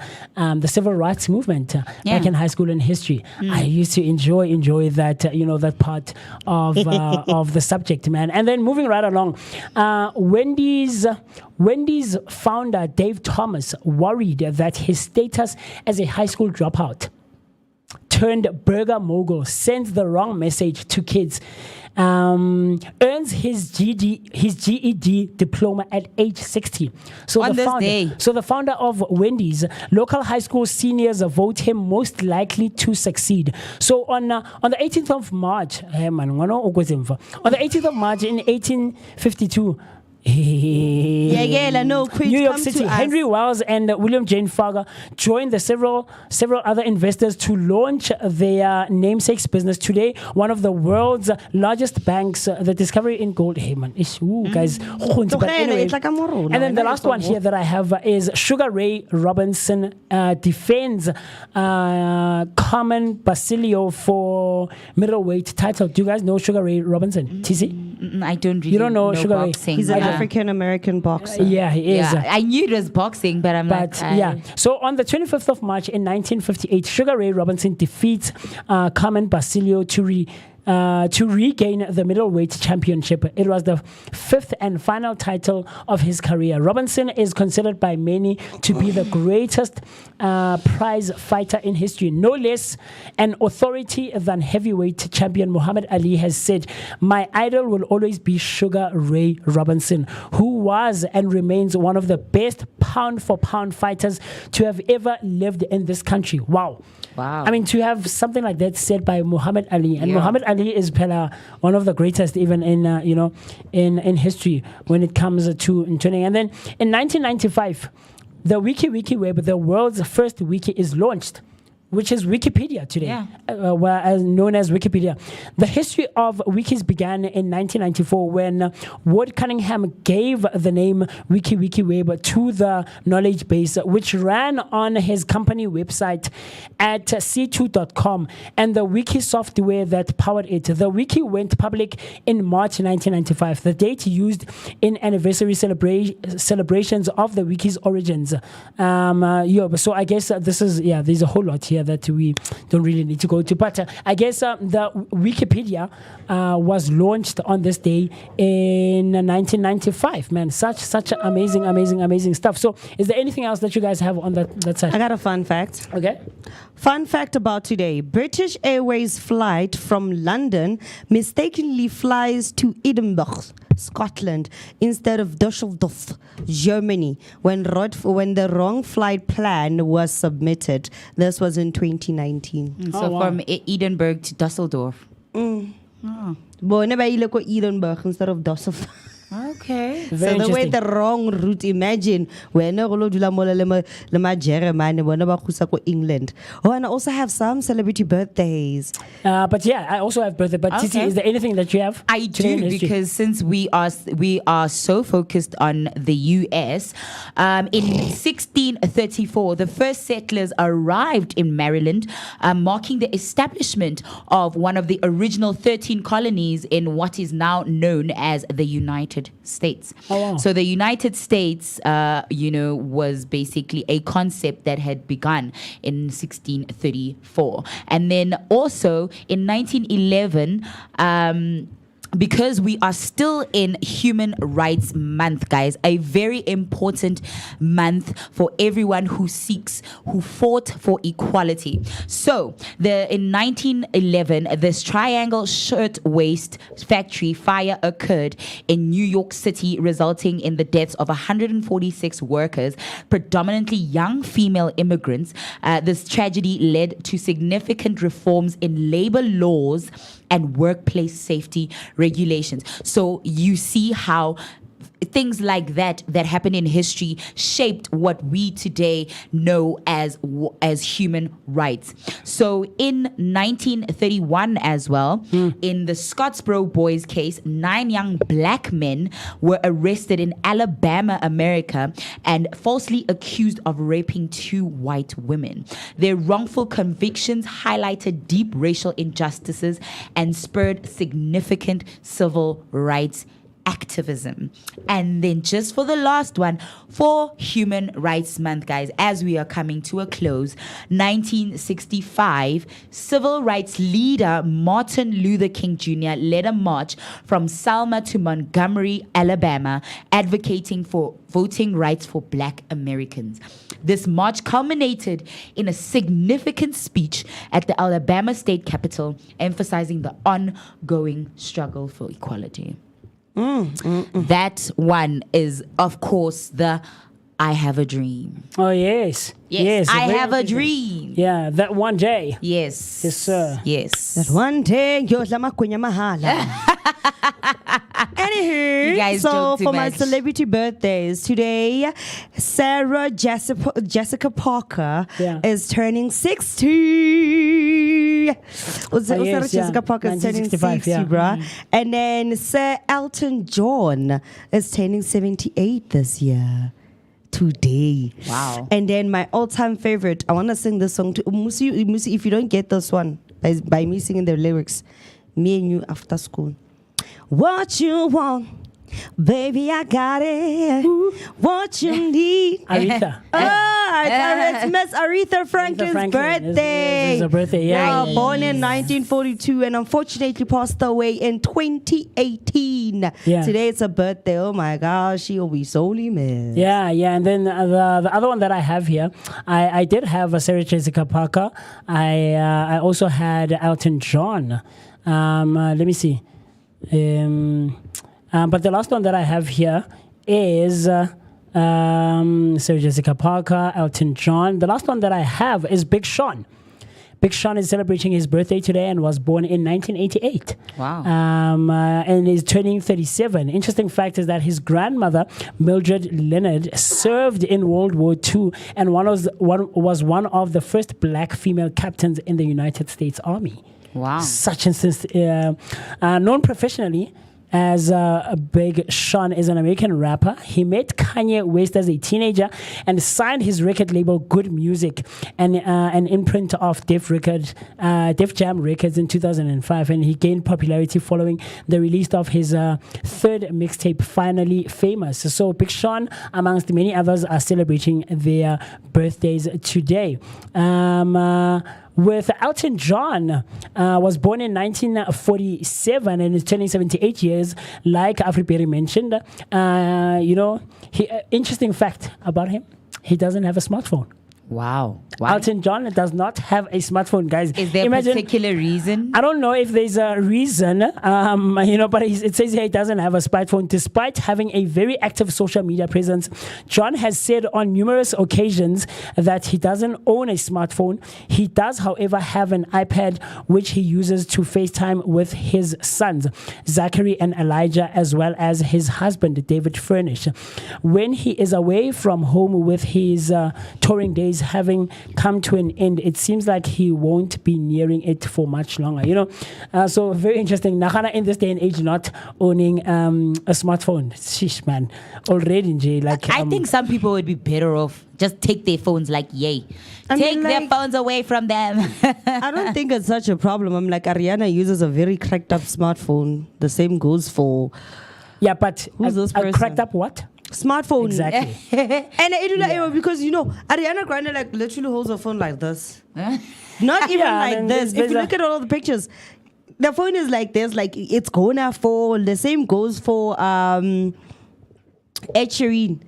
civil rights movement back in high school in history. I used to enjoy that, that part of of the subject, man. And then moving right along, Wendy's founder Dave Thomas worried that his status as a high school dropout turned burger mogul sends the wrong message to kids. Earns his GED diploma at age 60. So On this day. So the founder of Wendy's, local high school seniors vote him most likely to succeed. So on the 18th of March, on the 18th of March in 1852, Yeah, no, quiz, New York come City. to us. Henry Wells and William Jane Fargo joined the several other investors to launch their namesakes business today. One of the world's largest banks, the discovery in gold. Hey man, guys. But anyway, It's like a moro, and then no, the last one here that I have is Sugar Ray Robinson defends Carmen Basilio for middleweight title. Do you guys know Sugar Ray Robinson? TC? I don't really You don't know Sugar Ray? boxing. He's an yeah. African American boxer. Yeah, he is. Yeah, I knew it was boxing, but I'm But like, yeah, so on the 25th of March in 1958, Sugar Ray Robinson defeats Carmen Basilio to regain the middleweight championship. It was the fifth and final title of his career. Robinson is considered by many to be the greatest prize fighter in history. No less an authority than heavyweight champion Muhammad Ali has said, "My idol will always be Sugar Ray Robinson, who was and remains one of the best pound-for-pound fighters to have ever lived in this country." Wow. Wow. I mean, to have something like that said by Muhammad Ali, and Yeah. Muhammad Ali is one of the greatest even in in history when it comes to training. And then in 1995, the Wiki Web, the world's first wiki, is launched, which is Wikipedia today, Yeah. as known as Wikipedia. The history of wikis began in 1994 when Ward Cunningham gave the name Web to the knowledge base, which ran on his company website at c2.com and the wiki software that powered it. The wiki went public in March 1995, the date used in anniversary celebrations of the wiki's origins. So I guess this is, there's a whole lot here that we don't really need to go to, but I guess the Wikipedia was launched on this day in 1995. Man, such amazing stuff. So is there anything else that you guys have on that side? I got a fun fact. Okay. Fun fact about today. British Airways flight from London mistakenly flies to Edinburgh, Scotland, instead of Düsseldorf, Germany, when the wrong flight plan was submitted. This was in 2019. so wow. from Edinburgh to Dusseldorf. Bona ba ile ko Edinburgh instead of Düsseldorf. Okay. Very So they interesting. went the wrong route. Imagine when Germany, when go England. Oh, and I also have some celebrity birthdays. But yeah, I also have birthday. But Titi, Okay. is there anything that you have? I today in do, history? because since we are so focused on the US, in 1634 the first settlers arrived in Maryland, marking the establishment of one of the original 13 colonies in what is now known as the United States. Oh, wow. So the United States, was basically a concept that had begun in 1634, and then also in 1911. Because we are still in Human Rights Month, guys, a very important month for everyone who fought for equality. So, in 1911, this Triangle Shirtwaist Factory fire occurred in New York City, resulting in the deaths of 146 workers, predominantly young female immigrants. This tragedy led to significant reforms in labor laws and workplace safety regulations. So you see how things like that happened in history shaped what we today know as human rights. So in 1931 as well, in the Scottsboro Boys case, 9 young black men were arrested in Alabama, America, and falsely accused of raping 2 white women. Their wrongful convictions highlighted deep racial injustices and spurred significant civil rights activism. And then just for the last one, for Human Rights Month, guys, as we are coming to a close, 1965, civil rights leader Martin Luther King Jr. led a march from Selma to Montgomery, Alabama, advocating for voting rights for Black Americans. This march culminated in a significant speech at the Alabama State Capitol, emphasizing the ongoing struggle for equality. That one is, of course, the I have a dream. Oh, yes. Yes, I very have a interesting. dream. Yeah, that one day. Yes. Yes, sir. Yes. That one day, you're mahala. Anywho, You guys so joke too for my much. celebrity birthdays today, Sarah Jessica Parker Yeah. is turning 60. Sarah yes, yeah. Jessica Parker is turning 1965, 60, yeah. bruh. And then Sir Elton John is turning 78 this year. Today. Wow. And then my all-time favorite, I want to sing this song to Musi, if you don't get this one by me singing the lyrics, me and you after school. What you want, baby, I got it. What you need. Aretha. It's Miss Aretha Franklin's birthday. It's her birthday, yeah. Born in 1942 and unfortunately passed away in 2018. Yeah. Today it's a birthday. Oh my gosh, she'll be sorely missed. Yeah. And then the other one that I have here, I did have a Sarah Jessica Parker. I also had Elton John. Let me see. But the last one that I have here is Sarah Jessica Parker, Elton John. The last one that I have is Big Sean. Big Sean is celebrating his birthday today and was born in 1988. Wow. And is turning 37. Interesting fact is that his grandmother, Mildred Leonard, served in World War II and was one of the first black female captains in the United States Army. Wow. Such instance, known professionally as Big Sean is an American rapper. He met Kanye West as a teenager and signed his record label Good Music and an imprint of Def Jam Records in 2005, and he gained popularity following the release of his third mixtape, Finally Famous. So Big Sean, amongst many others, are celebrating their birthdays today. With Elton John, was born in 1947 and is turning 78 years, like Afriberry mentioned. Interesting fact about him, he doesn't have a smartphone. Wow. Why? Elton John does not have a smartphone, guys. Is there a particular reason? I don't know if there's a reason, but it says here he doesn't have a smartphone despite having a very active social media presence. John has said on numerous occasions that he doesn't own a smartphone. He does, however, have an iPad which he uses to FaceTime with his sons, Zachary and Elijah, as well as his husband, David Furnish. When he is away from home with his touring days having come to an end, it seems like he won't be nearing it for much longer. So very interesting. Nagana in this day and age not owning a smartphone. Sheesh, man. Already, I think some people would be better off just take their phones take their phones away from them. I don't think it's such a problem. I'm like, Ariana uses a very cracked up smartphone. The same goes for... Yeah, but who's this person? Cracked up what? Smartphone. Exactly. And because Ariana Grande literally holds her phone like this. Not even this. If you look at all of the pictures, the phone is like this, it's gonna fall. The same goes for Ed Sheeran.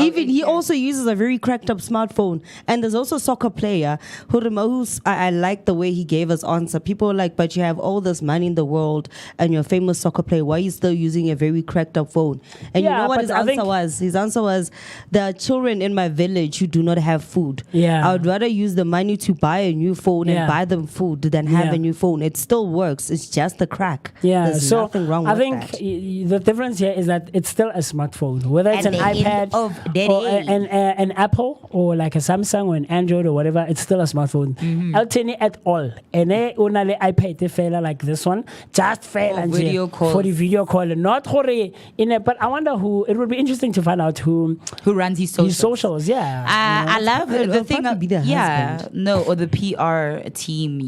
Even he also uses a very cracked up smartphone. And there's also a soccer player who's I like the way he gave us answer. People are like, but you have all this money in the world and you're a famous soccer player. Why are you still using a very cracked up phone? And you know what his answer was? His answer was, there are children in my village who do not have food. Yeah. I would rather use the money to buy a new phone and buy them food than have a new phone. It still works. It's just a crack. Yeah. There's nothing wrong with that. I think the difference here is that it's still a smartphone. Whether it's an iPad or an Apple or like a Samsung or an Android or whatever, it's still a smartphone. Elton at all. And only iPad fella like this one, just fail and video calls. for the video call. Not but I wonder who. It would be interesting to find out who runs his socials. His socials, yeah. I love the thing. Be the husband. Or the PR team.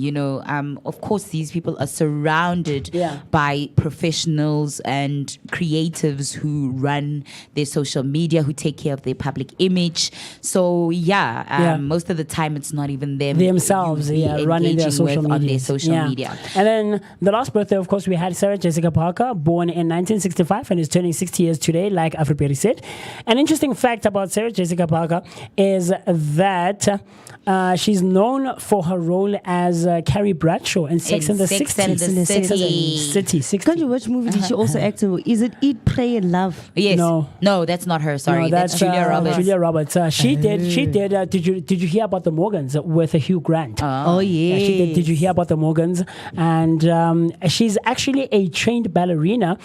Of course, these people are surrounded by professionals and creatives who run their social media, who take care of their public image. So most of the time it's not even them themselves running their social media. On their social media. And then the last birthday, of course, we had Sarah Jessica Parker, born in 1965 and is turning 60 years today, like Afriberry said. An interesting fact about Sarah Jessica Parker is that she's known for her role as Carrie Bradshaw in Sex and the City. Which movie did she also act in? Is it Eat, Pray, and Love? Yes. No, that's not her. Sorry, No, that's Julia Roberts. Julia Roberts. She did. Did you hear about the Morgans with Hugh Grant? Oh, yeah. She did. Did you hear about the Morgans? And she's actually a trained ballerina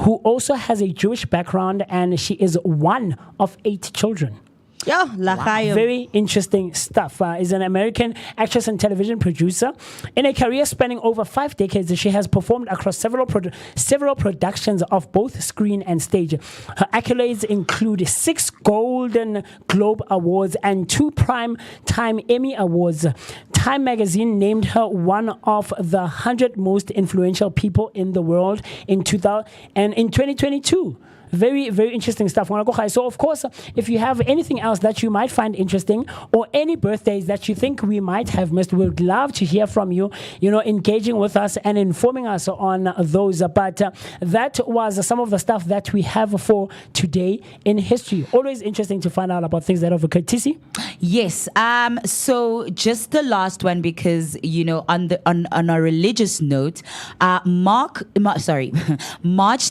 who also has a Jewish background, and she is one of 8 children. Yeah, Lachayo. Very interesting stuff. Is an American actress and television producer. In a career spanning over 5 decades, she has performed across several productions of both screen and stage. Her accolades include 6 Golden Globe Awards and 2 Prime-Time Emmy Awards. Time magazine named her one of the 100 most influential people in the world in 2022. Very, very interesting stuff. So, of course, if you have anything else that you might find interesting or any birthdays that you think we might have missed, we would love to hear from you, engaging with us and informing us on those. But that was some of the stuff that we have for today in history. Always interesting to find out about things that are of a courtesy. Yes. So just the last one, because, on a religious note, March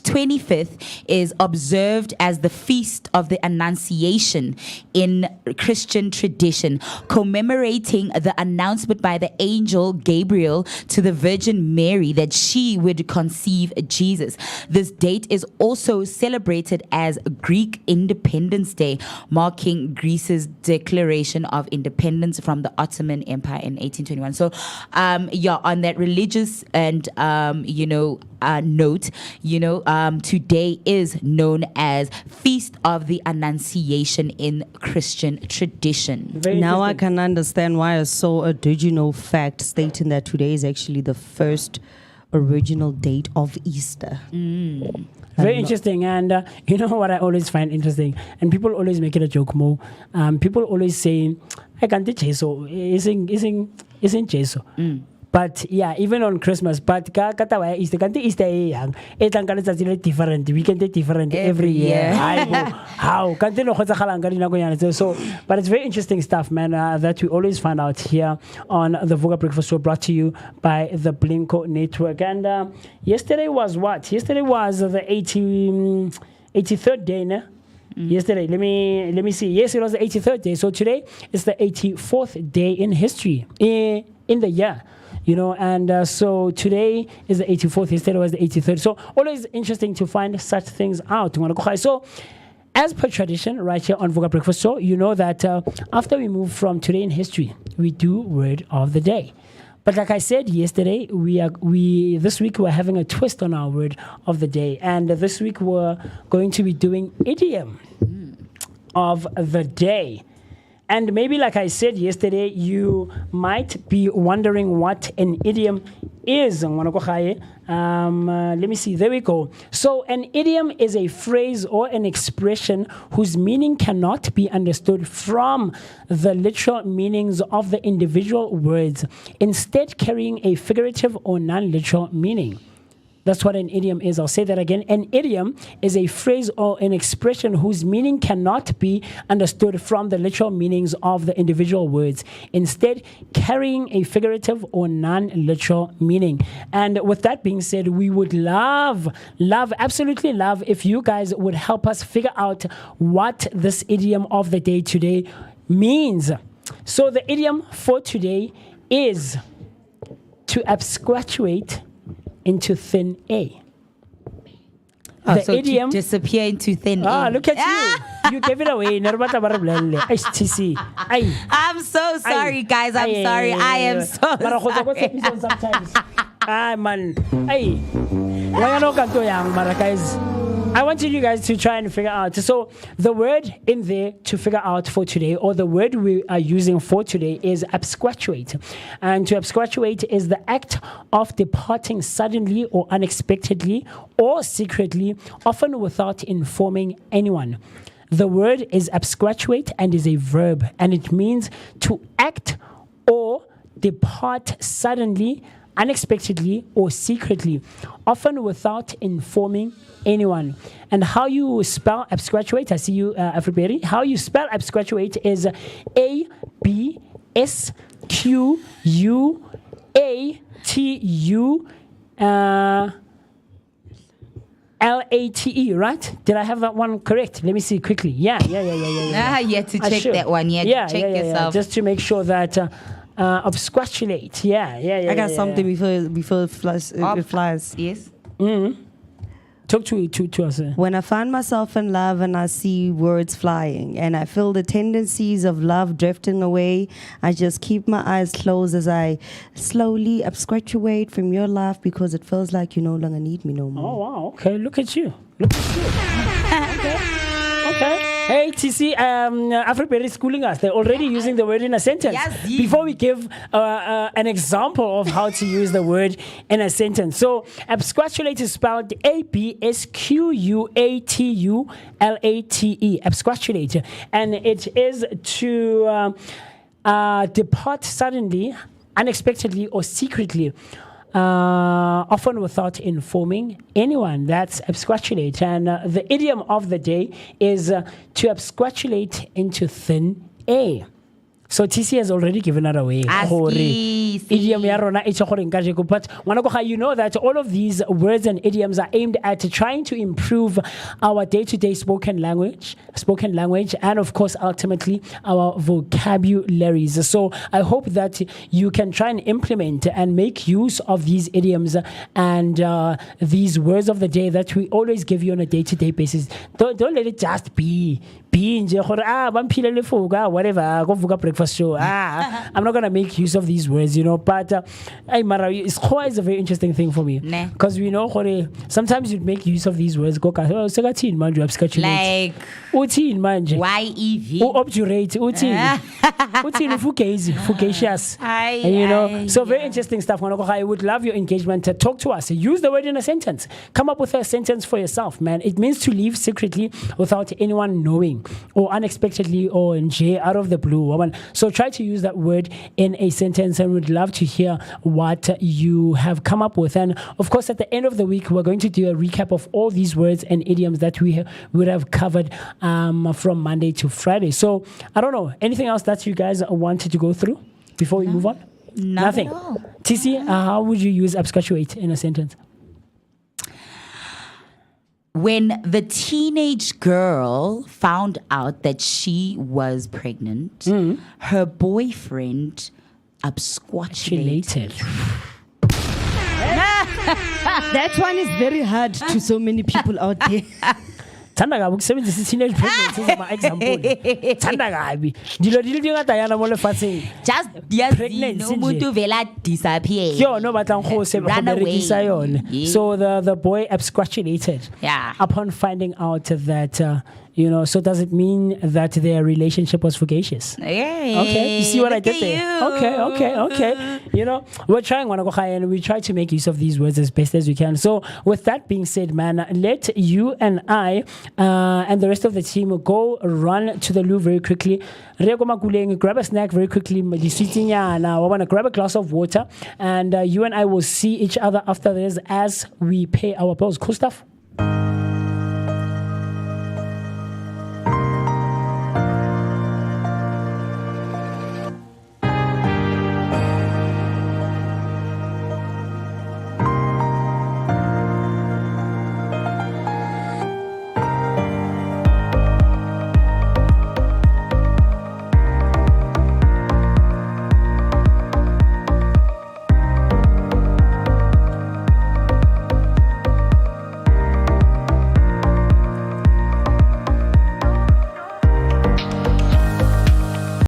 25th is observed as the Feast of the Annunciation in Christian tradition, commemorating the announcement by the angel Gabriel to the Virgin Mary that she would conceive Jesus. This date is also celebrated as Greek Independence Day, marking Greece's declaration of independence from the Ottoman Empire in 1821. So, on that religious and, note, today is known as Feast of the Annunciation in Christian tradition. Now I can understand why I saw a did you know fact stating that today is actually the first original date of Easter. Very interesting. And you know what I always find interesting, and people always make it a joke more. People always say, I can't teach Jesu, isn't Jesu. But yeah, even on Christmas, but katawa Easter, kanti Easter yang, etang kana tsatsi different, weekend different every year. How? Kanti no khotsa khala ngari nako yana. So, but it's very interesting stuff, man, that we always find out here on the Vooka Breakfast Show, brought to you by the Blinko Network. And yesterday was what? Yesterday was the 83rd day, ne? Yesterday, let me see. Yes, it was the 83rd day. So today is the 84th day in history, in the year. And so today is the 84th, yesterday was the 83rd. So always interesting to find such things out. So as per tradition, right here on Vooka Breakfast Show, you know that after we move from today in history, we do word of the day. But like I said yesterday, this week we're having a twist on our word of the day. And this week we're going to be doing idiom of the day. And maybe, like I said yesterday, you might be wondering what an idiom is. Let me see. There we go. So an idiom is a phrase or an expression whose meaning cannot be understood from the literal meanings of the individual words, instead carrying a figurative or non-literal meaning. That's what an idiom is. I'll say that again. An idiom is a phrase or an expression whose meaning cannot be understood from the literal meanings of the individual words, instead carrying a figurative or non-literal meaning. And with that being said, we would absolutely love if you guys would help us figure out what this idiom of the day today means. So the idiom for today is to absquatuate into thin air. So idiom, to disappear into thin air. Look at you. You gave it away. I'm so sorry, guys. I'm sorry. I am so sorry. Man. Guys, I wanted you guys to try and figure out. So the word in there to figure out for today, or the word we are using for today, is absquatuate. And to absquatuate is the act of departing suddenly or unexpectedly or secretly, often without informing anyone. The word is absquatuate and is a verb, and it means to act or depart suddenly, unexpectedly, or secretly, often without informing anyone. And how you spell absquatuate, I see you, everybody. How you spell absquatuate is ABSQUATU. L-A-T-E, right? Did I have that one correct? Let me see quickly. Yeah. You have to I check should. that one. Yeah, check yourself. Just to make sure that obsquatulate. Yeah. I got something before it flies. Yes. Talk to us. When I find myself in love and I see words flying and I feel the tendencies of love drifting away, I just keep my eyes closed as I slowly absquatuate from your life because it feels like you no longer need me no more. Oh, wow. Okay, look at you. Okay. Hey, TC, Afriberry is schooling us. They're already using the word in a sentence. Yes, Before we give an example of how to use the word in a sentence. So, absquatulate is spelled A-B-S-Q-U-A-T-U-L-A-T-E. Absquatulate. And it is to depart suddenly, unexpectedly, or secretly. Often without informing anyone. That's absquatulate. And the idiom of the day is to absquatulate into thin air. So TC has already given that away. Idiom ya rona e tsho gore nka jeko, but you know that all of these words and idioms are aimed at trying to improve our day-to-day spoken language, and of course ultimately our vocabularies. So I hope that you can try and implement and make use of these idioms and these words of the day that we always give you on a day-to-day basis. Don't let it just be nje gore bamphile le Vooka, whatever, go Vooka breakfast show. I'm not gonna make use of these words, but Mara, it's a very interesting thing for me because we know sometimes you make use of these words. Like utin manje YEV obdurate utin fugacious, so very interesting stuff. I would love your engagement. Talk to us, use the word in a sentence, come up with a sentence for yourself, man. It means to leave secretly without anyone knowing or unexpectedly or out of the blue. So try to use that word in a sentence, and we'd love to hear what you have come up with. And of course, at the end of the week, we're going to do a recap of all these words and idioms that we would have covered from Monday to Friday. So I don't know, anything else that you guys wanted to go through before we move on? Nothing. TC, how would you use absquatuate in a sentence? When the teenage girl found out that she was pregnant, her boyfriend absquatulated. That one is very hard to so many people out there. Thanda gabi ukusebenzisa teenage pregnancy example. Thanda gabi. Dilo di ngata yana mo lefatsheng. Just pregnancy umuntu vela disappear. Yo no batlang go se go berekisa yone. So the boy absquatulated. Yeah. Upon finding out that so does it mean that their relationship was fugacious? Okay, you see what I did there? Okay. We're trying, and we try to make use of these words as best as we can. So with that being said, man, let you and I and the rest of the team go run to the loo very quickly. Grab a snack very quickly. Grab a glass of water, and you and I will see each other after this as we pay our bills. Cool stuff?